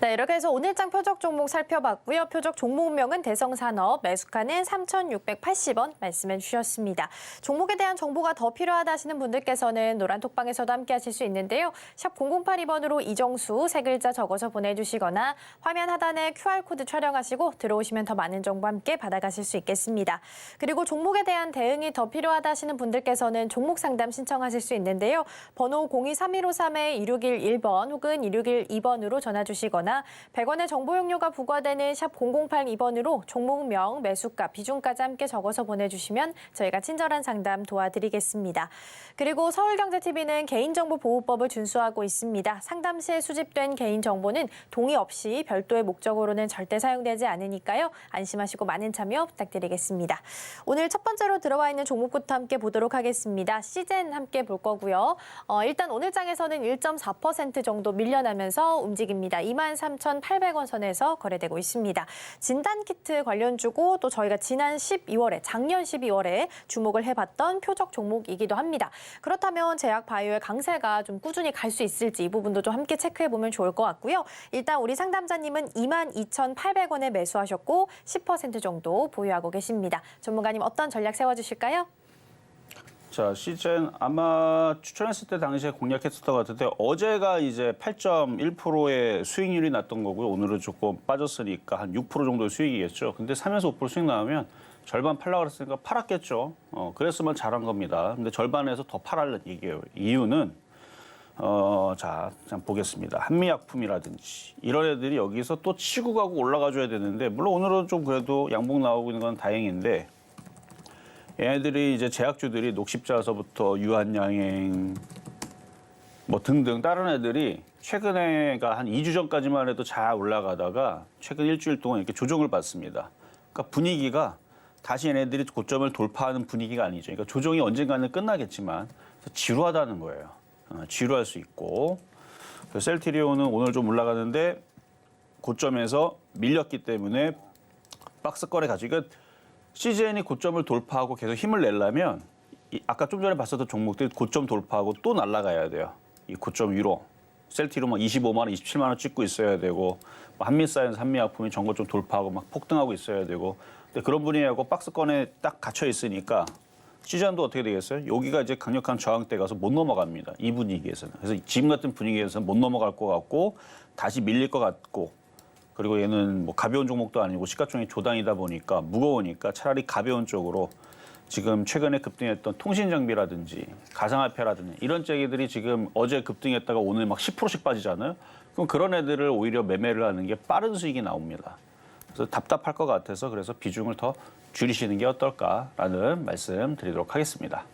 네, 이렇게 해서 오늘장 표적 종목 살펴봤고요. 표적 종목명은 대성산업, 매수가는 3,680원 말씀해 주셨습니다. 종목에 대한 정보가 더 필요하다 하시는 분들께서는 노란 톡방에서도 함께 하실 수 있는데요. 샵 0082번으로 이정수 세 글자 적어서 보내주시거나 화면 하단에 QR코드 촬영하시고 들어오시면 더 많은 정보 함께 받아가실 수 있겠습니다. 그리고 종목에 대한 대응이 더 필요하다 하시는 분들께서는 종목 상담 신청하실 수 있는데요. 번호 023153-2611번 혹은 2612번으로 전화 주시거나 100원의 정보 용료가 부과되는 샵 0082번으로 종목명, 매수가, 비중까지 함께 적어서 보내주시면 저희가 친절한 상담 도와드리겠습니다. 그리고 서울경제TV는 개인정보보호법을 준수하고 있습니다. 상담 시에 수집된 개인정보는 동의 없이 별도의 목적으로는 절대 사용되지 않으니까요. 안심하시고 많은 참여 부탁드리겠습니다. 오늘 첫 번째로 들어와 있는 종목부터 함께 보도록 하겠습니다. 시젠 함께 볼 거고요. 일단 오늘 장에서는 1.4% 정도 밀려나면서 움직입니다. 23,800원 선에서 거래되고 있습니다. 진단키트 관련주고 또 저희가 지난 12월에 작년 12월에 주목을 해봤던 표적 종목이기도 합니다. 그렇다면 제약바이오의 강세가 좀 꾸준히 갈 수 있을지 이 부분도 좀 함께 체크해보면 좋을 것 같고요. 일단 우리 상담자님은 22,800원에 매수하셨고 10% 정도 보유하고 계십니다. 전문가님 어떤 전략 세워주실까요? 자, 시젠 아마 추천했을 때 당시에 공략했었던 것 같은데 어제가 이제 8.1%의 수익률이 났던 거고요. 오늘은 조금 빠졌으니까 한 6% 정도의 수익이겠죠. 근데 3에서 5% 수익 나오면 절반 팔라고 그랬으니까 팔았겠죠. 그랬으면 잘한 겁니다. 근데 절반에서 더 팔라는 얘기예요. 이유는 자, 보겠습니다. 한미약품이라든지 이런 애들이 여기서 또 치고 가고 올라가줘야 되는데 물론 오늘은 좀 그래도 양봉 나오고 있는 건 다행인데 얘네들이 이제 제약주들이 녹십자서부터 유한양행 뭐 등등 다른 애들이 최근에가 한 2주 전까지만 해도 잘 올라가다가 최근 일주일 동안 이렇게 조정을 받습니다. 그러니까 분위기가 다시 얘네들이 고점을 돌파하는 분위기가 아니죠. 그러니까 조정이 언젠가는 끝나겠지만 지루하다는 거예요. 지루할 수 있고 셀트리온은 오늘 좀 올라가는데 고점에서 밀렸기 때문에 박스권에 가지고 그러니까 CGN이 고점을 돌파하고 계속 힘을 내려면 아까 좀 전에 봤었던 종목들이 고점 돌파하고 또 날아가야 돼요. 이 고점 위로. 셀트리온 막 25만 원, 27만 원 찍고 있어야 되고 한미사이언스, 한미약품이 전고점 돌파하고 막 폭등하고 있어야 되고 근데 그런 분위기하고 박스권에 딱 갇혀 있으니까 시즌도 어떻게 되겠어요? 여기가 이제 강력한 저항대 가서 못 넘어갑니다. 이 분위기에서는. 그래서 지금 같은 분위기에서는 못 넘어갈 것 같고 다시 밀릴 것 같고 그리고 얘는 뭐 가벼운 종목도 아니고 시가총액 조단이다 보니까 무거우니까 차라리 가벼운 쪽으로 지금 최근에 급등했던 통신장비라든지 가상화폐라든지 이런 째기들이 지금 어제 급등했다가 오늘 막 10%씩 빠지잖아요. 그럼 그런 애들을 오히려 매매를 하는 게 빠른 수익이 나옵니다. 그래서 답답할 것 같아서 그래서 비중을 더 줄이시는 게 어떨까라는 말씀 드리도록 하겠습니다.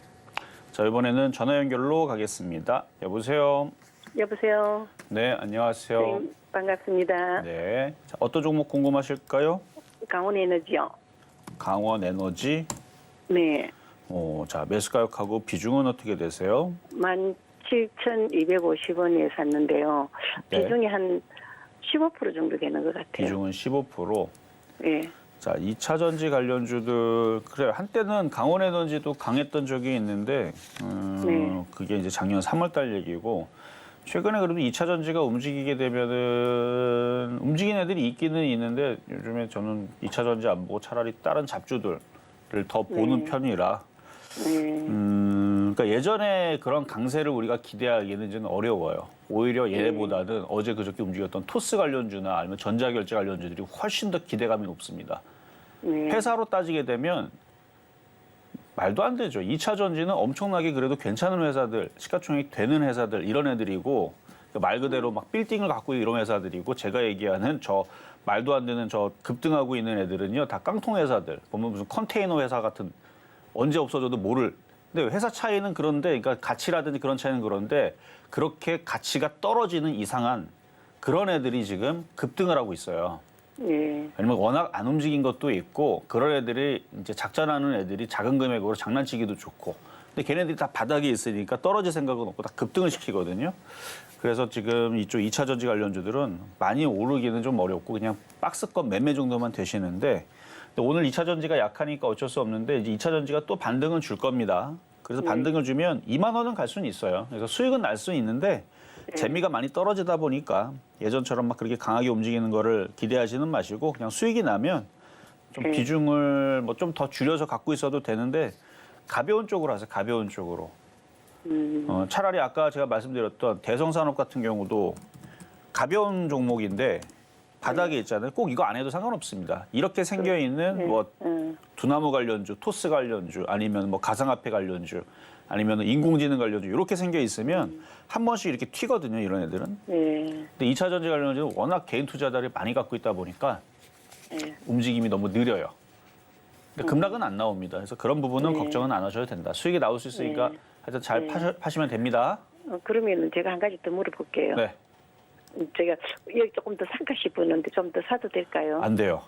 자, 이번에는 전화 연결로 가겠습니다. 여보세요. 여보세요. 네, 안녕하세요. 네, 반갑습니다. 네. 자, 어떤 종목 궁금하실까요? 강원에너지요. 강원에너지. 네. 자, 매수가격하고 비중은 어떻게 되세요? 17,250원에 샀는데요. 네. 비중이 한 15% 정도 되는 것 같아요. 비중은 15%. 예. 자, 2차 전지 관련주들 그래 한때는 강원 에너지도 강했던 적이 있는데 네. 그게 이제 작년 3월 달 얘기고 최근에 그래도 2차 전지가 움직이게 되면은 움직이는 애들이 있기는 있는데 요즘에 저는 2차 전지 안 보고 차라리 다른 잡주들을 더 보는 편이라 그러니까 예전에 그런 강세를 우리가 기대하기는 이제는 어려워요. 오히려 얘네보다는 어제 그저께 움직였던 토스 관련주나 아니면 전자결제 관련주들이 훨씬 더 기대감이 높습니다. 회사로 따지게 되면 말도 안 되죠. 2차 전지는 엄청나게 그래도 괜찮은 회사들, 시가총액 되는 회사들 이런 애들이고 말 그대로 막 빌딩을 갖고 있는 이런 회사들이고 제가 얘기하는 저 말도 안 되는 저 급등하고 있는 애들은요 다 깡통 회사들 보면 무슨 컨테이너 회사 같은 언제 없어져도 모를. 근데 회사 차이는 그런데 그러니까 가치라든지 그런 차이는 그런데 그렇게 가치가 떨어지는 이상한 그런 애들이 지금 급등을 하고 있어요. 예. 왜냐면 워낙 안 움직인 것도 있고 그런 애들이 이제 작전하는 애들이 작은 금액으로 장난치기도 좋고 근데 걔네들이 다 바닥에 있으니까 떨어질 생각은 없고 다 급등을 시키거든요. 그래서 지금 이쪽 2차 전지 관련주들은 많이 오르기는 좀 어렵고 그냥 박스권 매매 정도만 되시는데 오늘 2차 전지가 약하니까 어쩔 수 없는데 이제 2차 전지가 또 반등은 줄 겁니다. 그래서 반등을 주면 2만 원은 갈 수는 있어요. 그래서 수익은 날 수는 있는데 재미가 많이 떨어지다 보니까 예전처럼 막 그렇게 강하게 움직이는 거를 기대하지는 마시고 그냥 수익이 나면 좀 비중을 뭐 좀 더 줄여서 갖고 있어도 되는데 가벼운 쪽으로 하세요. 가벼운 쪽으로. 차라리 아까 제가 말씀드렸던 대성산업 같은 경우도 가벼운 종목인데 바닥에 있잖아요. 꼭 이거 안 해도 상관없습니다. 이렇게 생겨 있는 뭐 두나무 관련주, 토스 관련주, 아니면 뭐 가상화폐 관련주, 아니면 인공지능 관련주 이렇게 생겨 있으면 한 번씩 이렇게 튀거든요. 이런 애들은. 근데 2차 전지 관련주는 워낙 개인 투자자들이 많이 갖고 있다 보니까 움직임이 너무 느려요. 근데 급락은 안 나옵니다. 그래서 그런 부분은 걱정은 안 하셔도 된다. 수익이 나올 수 있으니까 하여튼 잘 파시면 됩니다. 그러면 제가 한 가지 더 물어볼게요. 네, 제가 여기 조금 더 살까 싶었는데 좀 더 사도 될까요? 안 돼요.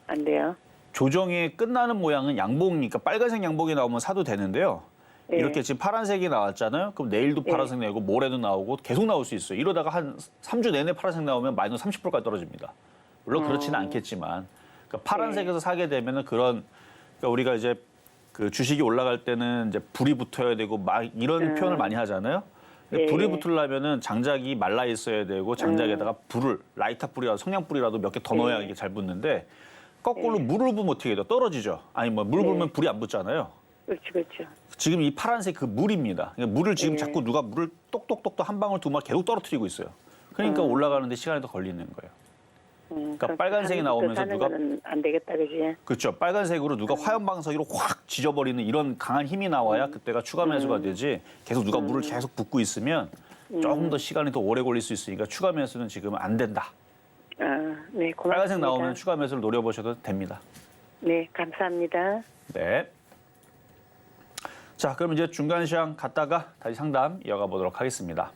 안 돼요? 조정이 끝나는 모양은 양봉이니까 빨간색 양봉이 나오면 사도 되는데요. 이렇게 지금 파란색이 나왔잖아요. 그럼 내일도 파란색 나오고 모레도 나오고 계속 나올 수 있어요. 이러다가 한 3주 내내 파란색 나오면 마이너스 30%까지 떨어집니다. 물론 그렇지는 않겠지만 그러니까 파란색에서 사게 되면은 그런 그러니까 우리가 이제 그 주식이 올라갈 때는 이제 불이 붙어야 되고 막 이런 표현을 많이 하잖아요. 근데 불이 붙으려면은 장작이 말라 있어야 되고 장작에다가 불을 라이터 불이라도 성냥 불이라도 몇 개 더 넣어야 이게 잘 붙는데 거꾸로 물을 부으면 어떻게 돼요? 떨어지죠. 아니 뭐 물 부으면 불이 안 붙잖아요. 그렇죠, 그렇죠. 지금 이 파란색 그 물입니다. 그러니까 물을 지금 자꾸 누가 물을 똑똑똑똑 한 방울 두 방울 계속 떨어뜨리고 있어요. 그러니까 올라가는데 시간이 더 걸리는 거예요. 그러니까 빨간색이 나오면서 누가 안 되겠다, 그지? 그렇죠. 빨간색으로 누가 화염방사기로 확 지져버리는 이런 강한 힘이 나와야 그때가 추가 매수가 되지. 계속 누가 물을 계속 붓고 있으면 조금 더 시간이 더 오래 걸릴 수 있으니까 추가 매수는 지금 안 된다. 아, 네, 고맙습니다. 빨간색 나오면 추가 매수를 노려보셔도 됩니다. 네, 감사합니다. 네. 자, 그럼 이제 중간 시황 갔다가 다시 상담 이어가 보도록 하겠습니다.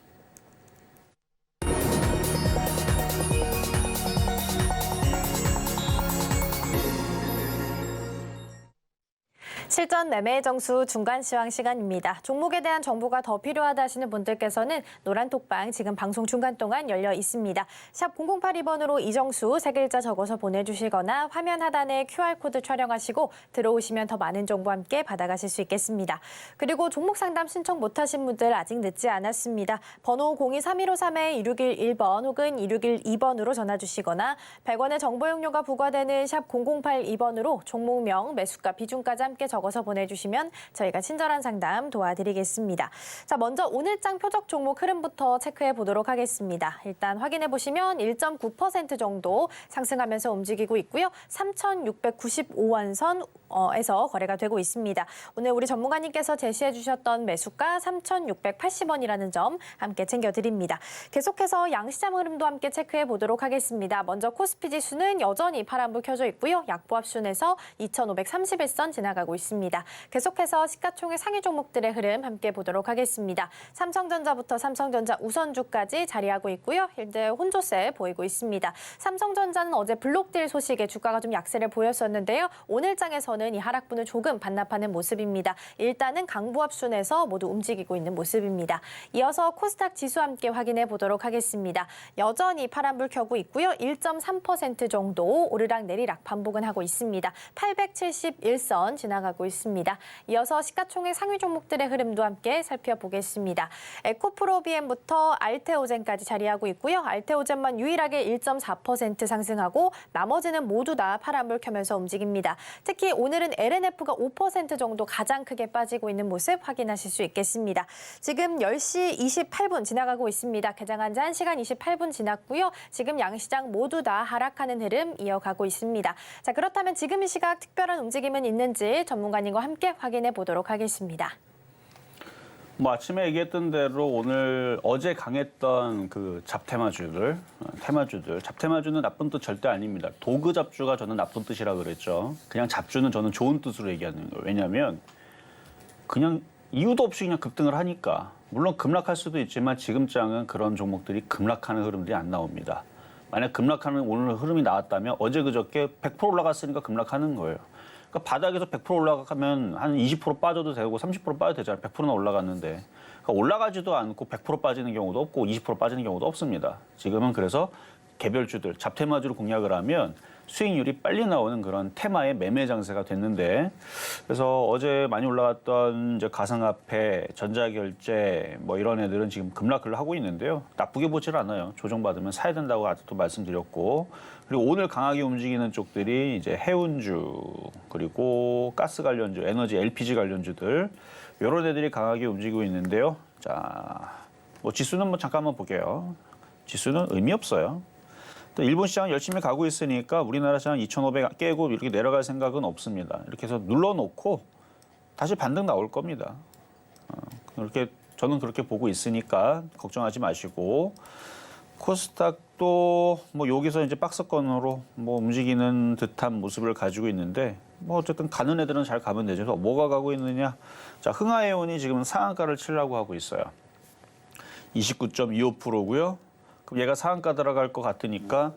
실전 매매 정수 중간 시황 시간입니다. 종목에 대한 정보가 더 필요하다 하시는 분들께서는 노란 톡방 지금 방송 중간 동안 열려 있습니다. 샵 0082번으로 이정수 세 글자 적어서 보내주시거나 화면 하단에 QR코드 촬영하시고 들어오시면 더 많은 정보 함께 받아가실 수 있겠습니다. 그리고 종목 상담 신청 못하신 분들 아직 늦지 않았습니다. 번호 023153-2611번 혹은 2612번으로 전화 주시거나 100원의 정보 용료가 부과되는 샵 0082번으로 종목명, 매수가, 비중까지 함께 적어서 보내주시면 저희가 친절한 상담 도와드리겠습니다. 자, 먼저 오늘장 표적 종목 흐름부터 체크해 보도록 하겠습니다. 일단 확인해 보시면 1.9% 정도 상승하면서 움직이고 있고요. 3,695원 선에서 거래가 되고 있습니다. 오늘 우리 전문가님께서 제시해 주셨던 매수가 3,680원이라는 점 함께 챙겨드립니다. 계속해서 양시장 흐름도 함께 체크해 보도록 하겠습니다. 먼저 코스피 지수는 여전히 파란불 켜져 있고요. 약보합순에서 2,531선 지나가고 있습니다. 있습니다. 계속해서 시가총액 상위 종목들의 흐름 함께 보도록 하겠습니다. 삼성전자부터 삼성전자 우선주까지 자리하고 있고요. 현재 혼조세 보이고 있습니다. 삼성전자는 어제 블록딜 소식에 주가가 좀 약세를 보였었는데요. 오늘 장에서는 이 하락분을 조금 반납하는 모습입니다. 일단은 강보합순에서 모두 움직이고 있는 모습입니다. 이어서 코스닥 지수 함께 확인해 보도록 하겠습니다. 여전히 파란불 켜고 있고요. 1.3% 정도 오르락내리락 반복은 하고 있습니다. 871선 지나가고 있습니다. 이어서 시가총액 상위 종목들의 흐름도 함께 살펴보겠습니다. 에코프로비엠부터 알테오젠까지 자리하고 있고요. 알테오젠만 유일하게 1.4% 상승하고 나머지는 모두 다 파란불 켜면서 움직입니다. 특히 오늘은 LNF가 5% 정도 가장 크게 빠지고 있는 모습 확인하실 수 있겠습니다. 지금 10시 28분 지나가고 있습니다. 개장한 지 1시간 28분 지났고요. 지금 양시장 모두 다 하락하는 흐름 이어가고 있습니다. 자, 그렇다면 지금 이 시각 특별한 움직임은 있는지 전문가님과 함께 확인해 보도록 하겠습니다. 뭐 아침에 얘기했던 대로 어제 강했던 그 잡테마주들, 잡테마주는 나쁜 뜻 절대 아닙니다. 도그 잡주가 저는 나쁜 뜻이라 그랬죠. 그냥 잡주는 저는 좋은 뜻으로 얘기하는 거예요. 왜냐하면 그냥 이유도 없이 그냥 급등을 하니까. 물론 급락할 수도 있지만 지금 장은 그런 종목들이 급락하는 흐름들이 안 나옵니다. 만약 급락하는 오늘 흐름이 나왔다면 어제 그저께 100% 올라갔으니까 급락하는 거예요. 그러니까 바닥에서 100% 올라가면 한 20% 빠져도 되고 30% 빠져도 되잖아요. 100%나 올라갔는데. 그러니까 올라가지도 않고 100% 빠지는 경우도 없고 20% 빠지는 경우도 없습니다. 지금은 그래서 개별주들, 잡테마주를 공략을 하면 수익률이 빨리 나오는 그런 테마의 매매 장세가 됐는데, 그래서 어제 많이 올라갔던 이제 가상화폐, 전자결제 뭐 이런 애들은 지금 급락을 하고 있는데요. 나쁘게 보질 않아요. 조정받으면 사야 된다고 아직도 말씀드렸고, 그리고 오늘 강하게 움직이는 쪽들이 이제 해운주, 그리고 가스 관련주, 에너지, LPG 관련주들 이런 애들이 강하게 움직이고 있는데요. 자, 뭐 지수는 뭐 잠깐만 볼게요. 지수는 의미 없어요. 또 일본 시장은 열심히 가고 있으니까 우리나라 시장 2,500 깨고 이렇게 내려갈 생각은 없습니다. 이렇게 해서 눌러놓고 다시 반등 나올 겁니다. 그렇게 저는 그렇게 보고 있으니까 걱정하지 마시고, 코스닥도 뭐 여기서 이제 박스권으로 뭐 움직이는 듯한 모습을 가지고 있는데, 뭐 어쨌든 가는 애들은 잘 가면 되죠. 그래서 뭐가 가고 있느냐? 자, 흥하해온이 지금 상한가를 치려고 하고 있어요. 29.25%고요. 그럼 얘가 상한가 들어갈 것 같으니까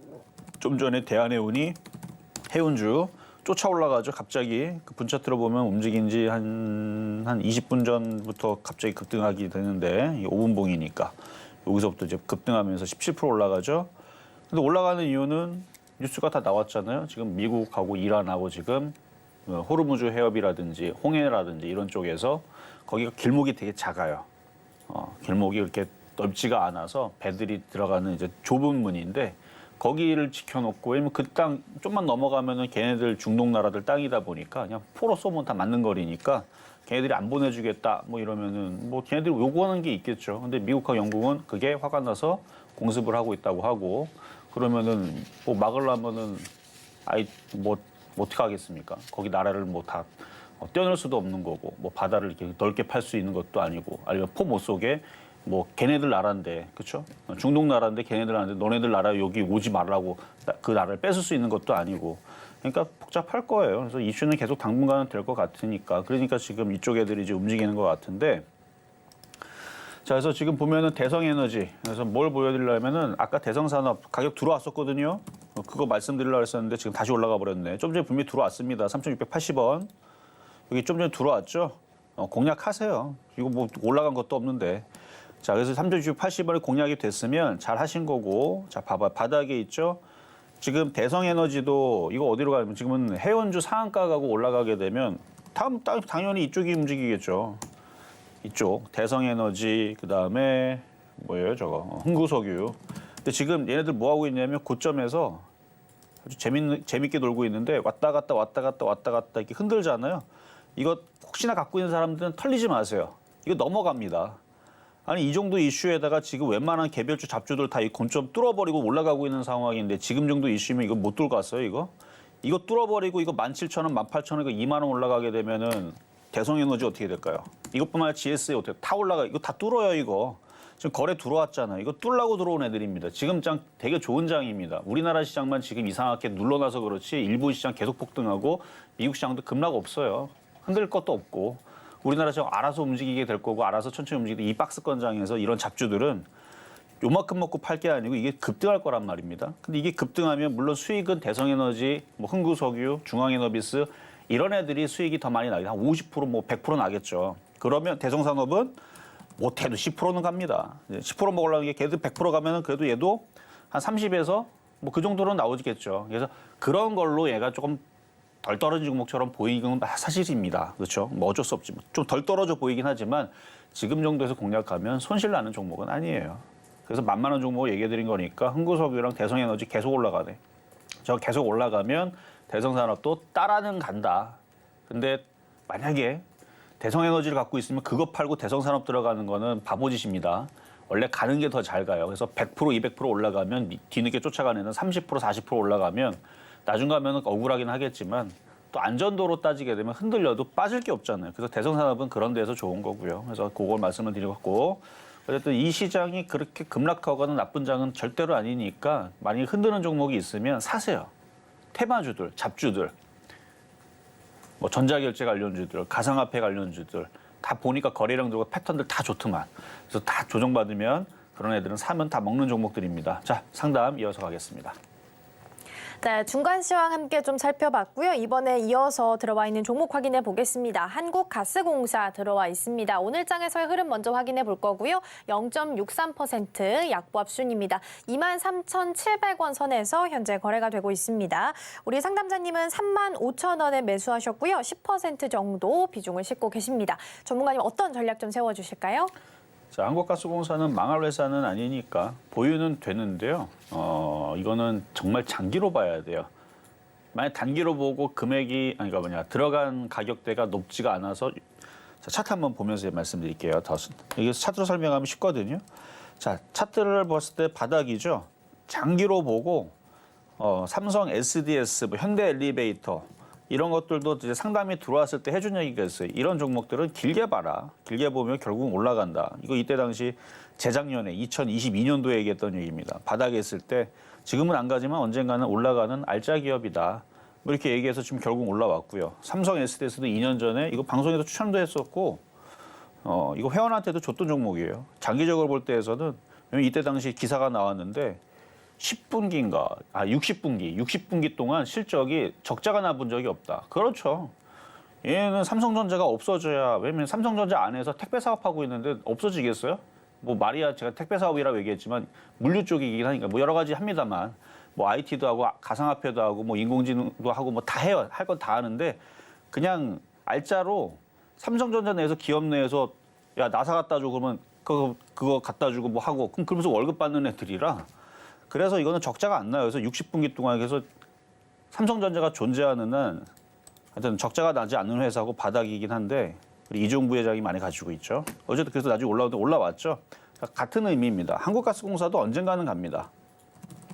좀 전에 대한해운이 해운주 쫓아 올라가죠. 갑자기 그 분차트로 보면 움직인 지 한 20분 전부터 갑자기 급등하게 되는데, 5분 봉이니까 여기서부터 이제 급등하면서 17% 올라가죠. 근데 올라가는 이유는 뉴스가 다 나왔잖아요. 지금 미국하고 이란하고 지금 호르무즈 해협이라든지 홍해라든지 이런 쪽에서 거기가 길목이 되게 작아요. 길목이 이렇게 넓지가 않아서 배들이 들어가는 이제 좁은 문인데, 거기를 지켜놓고, 왜냐면 그 땅 좀만 넘어가면은 걔네들 중동 나라들 땅이다 보니까 그냥 포로 쏘면 다 맞는 거리니까 걔네들이 안 보내주겠다 뭐 이러면은 뭐 걔네들이 요구하는 게 있겠죠. 근데 미국과 영국은 그게 화가 나서 공습을 하고 있다고 하고, 그러면은 뭐 막으려면은 뭐 어떻게 하겠습니까? 거기 나라를 뭐 다 떼어낼 수도 없는 거고, 뭐 바다를 이렇게 넓게 팔 수 있는 것도 아니고, 아니면 포 못 쏘게 뭐 걔네들 나라인데, 그렇죠? 중동 나라인데 걔네들 나라인데 너네들 나라 여기 오지 말라고 그 나라를 뺏을 수 있는 것도 아니고, 그러니까 복잡할 거예요. 그래서 이슈는 계속 당분간은 될 것 같으니까, 그러니까 지금 이쪽 애들이 이제 움직이는 것 같은데, 자, 그래서 지금 보면은 대성에너지, 그래서 뭘 보여드리려면은 아까 대성산업 가격 들어왔었거든요. 그거 말씀드리려고 했었는데 지금 다시 올라가 버렸네. 좀 전에 분명히 들어왔습니다. 3,680원. 여기 좀 전에 들어왔죠. 공략하세요. 이거 뭐 올라간 것도 없는데. 자, 그래서 3,680원에 공략이 됐으면 잘 하신 거고, 자, 봐봐. 바닥에 있죠? 지금 대성에너지도 이거 어디로 가면 지금은 해운주 상한가 가고 올라가게 되면 당연히 이쪽이 움직이겠죠. 이쪽. 대성에너지, 그 다음에 뭐예요, 저거? 흥구석유. 근데 지금 얘네들 뭐 하고 있냐면 고점에서 아주 재밌게 놀고 있는데 왔다 갔다 이렇게 흔들잖아요. 이거 혹시나 갖고 있는 사람들은 털리지 마세요. 이거 넘어갑니다. 아니, 이 정도 이슈에다가 지금 웬만한 개별주 잡주들 다 이 고점 뚫어버리고 올라가고 있는 상황인데, 지금 정도 이슈면 이거 못 뚫고 갔어요, 이거? 이거 뚫어버리고 이거 17,000원, 18,000원, 이거 2만 원 올라가게 되면은 대성에너지 어떻게 될까요? 이것뿐만 아니라 GS에 어떻게 다 올라가, 이거 다 뚫어요, 이거. 지금 거래 들어왔잖아요. 이거 뚫라고 들어온 애들입니다. 지금 장 되게 좋은 장입니다. 우리나라 시장만 지금 이상하게 눌러놔서 그렇지 일본 시장 계속 폭등하고 미국 시장도 급락 없어요. 흔들 것도 없고 우리나라 지금 알아서 움직이게 될 거고 알아서 천천히 움직이게 이 박스권장에서 이런 잡주들은 요만큼 먹고 팔 게 아니고 이게 급등할 거란 말입니다. 근데 이게 급등하면 물론 수익은 대성에너지, 뭐 흥구석유, 중앙에너비스 이런 애들이 수익이 더 많이 나게 한 50% 뭐 100% 나겠죠. 그러면 대성산업은 못해도 10%는 갑니다. 10% 먹으려는 게 걔도 100% 가면은 그래도 얘도 한 30에서 뭐 그 정도는 나오겠죠. 그래서 그런 걸로 얘가 조금 덜 떨어진 종목처럼 보이는 건 사실입니다. 그렇죠? 뭐 어쩔 수 없지만 좀 덜 떨어져 보이긴 하지만 지금 정도에서 공략하면 손실 나는 종목은 아니에요. 그래서 만만한 종목 얘기해드린 거니까 흥구석유랑 대성에너지 계속 올라가네. 저 계속 올라가면 대성산업도 따라는 간다. 근데 만약에 대성에너지를 갖고 있으면 그거 팔고 대성산업 들어가는 거는 바보짓입니다. 원래 가는 게 더 잘 가요. 그래서 100%, 200% 올라가면 뒤늦게 쫓아가는 애는 30%, 40% 올라가면 나중 가면 억울하긴 하겠지만 또 안전도로 따지게 되면 흔들려도 빠질 게 없잖아요. 그래서 대성산업은 그런 데서 좋은 거고요. 그래서 그걸 말씀을 드리고 어쨌든 이 시장이 그렇게 급락하거나 나쁜 장은 절대로 아니니까 만약에 흔드는 종목이 있으면 사세요. 테마주들, 잡주들, 뭐 전자결제 관련주들, 가상화폐 관련주들 다 보니까 거래량 들고 패턴들 다 좋더만. 그래서 다 조정받으면 그런 애들은 사면 다 먹는 종목들입니다. 자, 상담 이어서 가겠습니다. 네, 중간 시황 함께 좀 살펴봤고요. 이번에 이어서 들어와 있는 종목 확인해 보겠습니다. 한국가스공사 들어와 있습니다. 오늘 장에서의 흐름 먼저 확인해 볼 거고요. 0.63% 약보합 순입니다. 23,700원 선에서 현재 거래가 되고 있습니다. 우리 상담자님은 35,000원에 매수하셨고요. 10% 정도 비중을 싣고 계십니다. 전문가님 어떤 전략 좀 세워주실까요? 자, 한국가스공사는 망할 회사는 아니니까 보유는 되는데요. 이거는 정말 장기로 봐야 돼요. 만약 단기로 보고 금액이 들어간 가격대가 높지가 않아서 자, 차트 한번 보면서 말씀드릴게요. 이게 차트로 설명하면 쉽거든요. 자, 차트를 봤을 때 바닥이죠. 장기로 보고 삼성 SDS, 뭐 현대 엘리베이터 이런 것들도 이제 상담이 들어왔을 때 해준 얘기가 있어요. 이런 종목들은 길게 봐라. 길게 보면 결국 올라간다. 이거 이때 당시 재작년에 2022년도에 얘기했던 얘기입니다. 바닥에 있을 때 지금은 안 가지만 언젠가는 올라가는 알짜 기업이다. 뭐 이렇게 얘기해서 지금 결국 올라왔고요. 삼성 SDS도 2년 전에 이거 방송에서 추천도 했었고 이거 회원한테도 줬던 종목이에요. 장기적으로 볼 때에서는 이때 당시 기사가 나왔는데 10분기인가, 60분기 동안 실적이 적자가 나본 적이 없다. 그렇죠. 얘는 삼성전자가 없어져야, 왜냐면 삼성전자 안에서 택배 사업하고 있는데 없어지겠어요? 뭐 말이야 제가 택배 사업이라고 얘기했지만 물류 쪽이긴 하니까 뭐 여러 가지 합니다만 뭐 IT도 하고 가상화폐도 하고 뭐 인공지능도 하고 뭐 다 해요. 할 건 다 하는데 그냥 알짜로 삼성전자 내에서 기업 내에서 야 나사 갖다 줘 그러면 그거 갖다 주고 뭐 하고 그럼 그러면서 월급 받는 애들이라 그래서 이거는 적자가 안 나요. 그래서 60분기 동안 그래서 삼성전자가 존재하는 한 하여튼 적자가 나지 않는 회사고 바닥이긴 한데 우리 이종 부회장이 많이 가지고 있죠. 어쨌든 그래서 나중에 올라왔죠. 같은 의미입니다. 한국가스공사도 언젠가는 갑니다.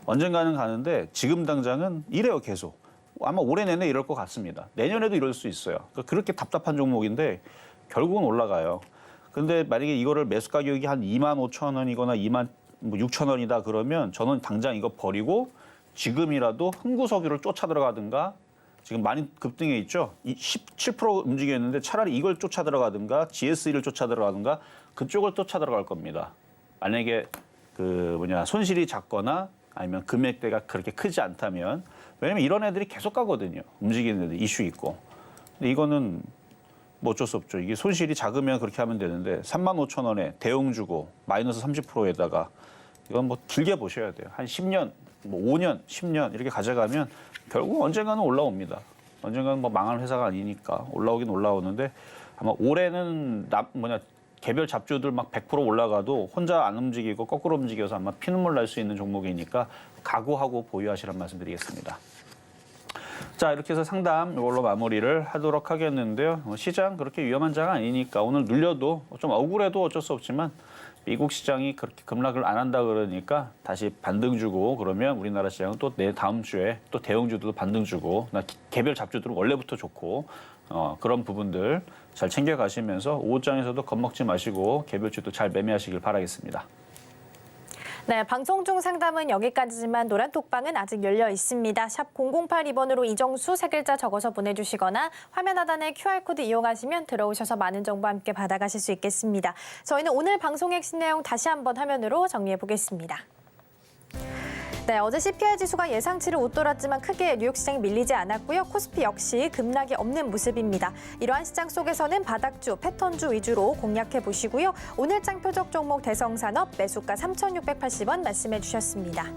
언젠가는 가는데 지금 당장은 이래요 계속. 아마 올해 내내 이럴 것 같습니다. 내년에도 이럴 수 있어요. 그렇게 답답한 종목인데 결국은 올라가요. 근데 만약에 이거를 매수 가격이 한 25,000원이거나 26,000원이다 그러면 저는 당장 이거 버리고 지금이라도 흥구석유를 쫓아 들어가든가 지금 많이 급등해 있죠. 17% 움직였는데 차라리 이걸 쫓아 들어가든가 GSE를 쫓아 들어가든가 그쪽을 쫓아 들어갈 겁니다. 만약에 손실이 작거나 아니면 금액대가 그렇게 크지 않다면 왜냐면 이런 애들이 계속 가거든요. 움직이는 애들 이슈 있고. 근데 이거는 뭐 어쩔 수 없죠. 이게 손실이 작으면 그렇게 하면 되는데 35,000원에 대응 주고 마이너스 30%에다가 이건 뭐 길게 보셔야 돼요. 한 10년, 뭐 5년, 10년 이렇게 가져가면 결국 언젠가는 올라옵니다. 언젠가는 뭐 망할 회사가 아니니까 올라오긴 올라오는데 아마 올해는 개별 잡주들 막 100% 올라가도 혼자 안 움직이고 거꾸로 움직여서 아마 피눈물 날 수 있는 종목이니까 각오하고 보유하시란 말씀 드리겠습니다. 자, 이렇게 해서 상담 이걸로 마무리를 하도록 하겠는데요. 시장 그렇게 위험한 장은 아니니까 오늘 눌려도 좀 억울해도 어쩔 수 없지만 미국 시장이 그렇게 급락을 안 한다 그러니까 다시 반등 주고 그러면 우리나라 시장은 또 다음 주에 또 대형주도 반등 주고 개별 잡주들은 원래부터 좋고 그런 부분들 잘 챙겨가시면서 오후장에서도 겁먹지 마시고 개별주도 잘 매매하시길 바라겠습니다. 네, 방송 중 상담은 여기까지지만 노란톡방은 아직 열려 있습니다. 샵 0082번으로 이정수 세 글자 적어서 보내주시거나 화면 하단의 QR코드 이용하시면 들어오셔서 많은 정보 함께 받아가실 수 있겠습니다. 저희는 오늘 방송 핵심 내용 다시 한번 화면으로 정리해 보겠습니다. 네, 어제 CPI 지수가 예상치를 웃돌았지만 크게 뉴욕 시장이 밀리지 않았고요. 코스피 역시 급락이 없는 모습입니다. 이러한 시장 속에서는 바닥주, 패턴주 위주로 공략해 보시고요. 오늘장 표적 종목 대성산업 매수가 3,680원 말씀해 주셨습니다.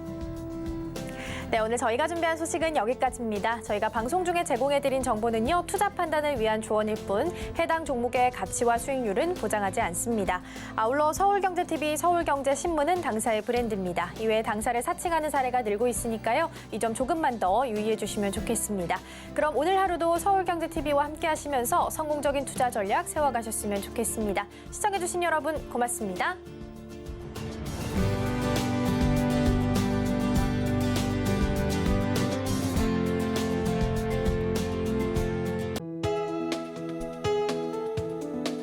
네, 오늘 저희가 준비한 소식은 여기까지입니다. 저희가 방송 중에 제공해드린 정보는요, 투자 판단을 위한 조언일 뿐 해당 종목의 가치와 수익률은 보장하지 않습니다. 아울러 서울경제TV, 서울경제신문은 당사의 브랜드입니다. 이외에 당사를 사칭하는 사례가 늘고 있으니까요. 이 점 조금만 더 유의해 주시면 좋겠습니다. 그럼 오늘 하루도 서울경제TV와 함께 하시면서 성공적인 투자 전략 세워가셨으면 좋겠습니다. 시청해주신 여러분 고맙습니다.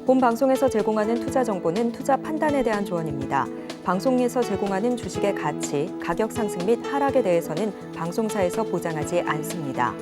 본 방송에서 제공하는 투자 정보는 투자 판단에 대한 조언입니다. 방송에서 제공하는 주식의 가치, 가격 상승 및 하락에 대해서는 방송사에서 보장하지 않습니다.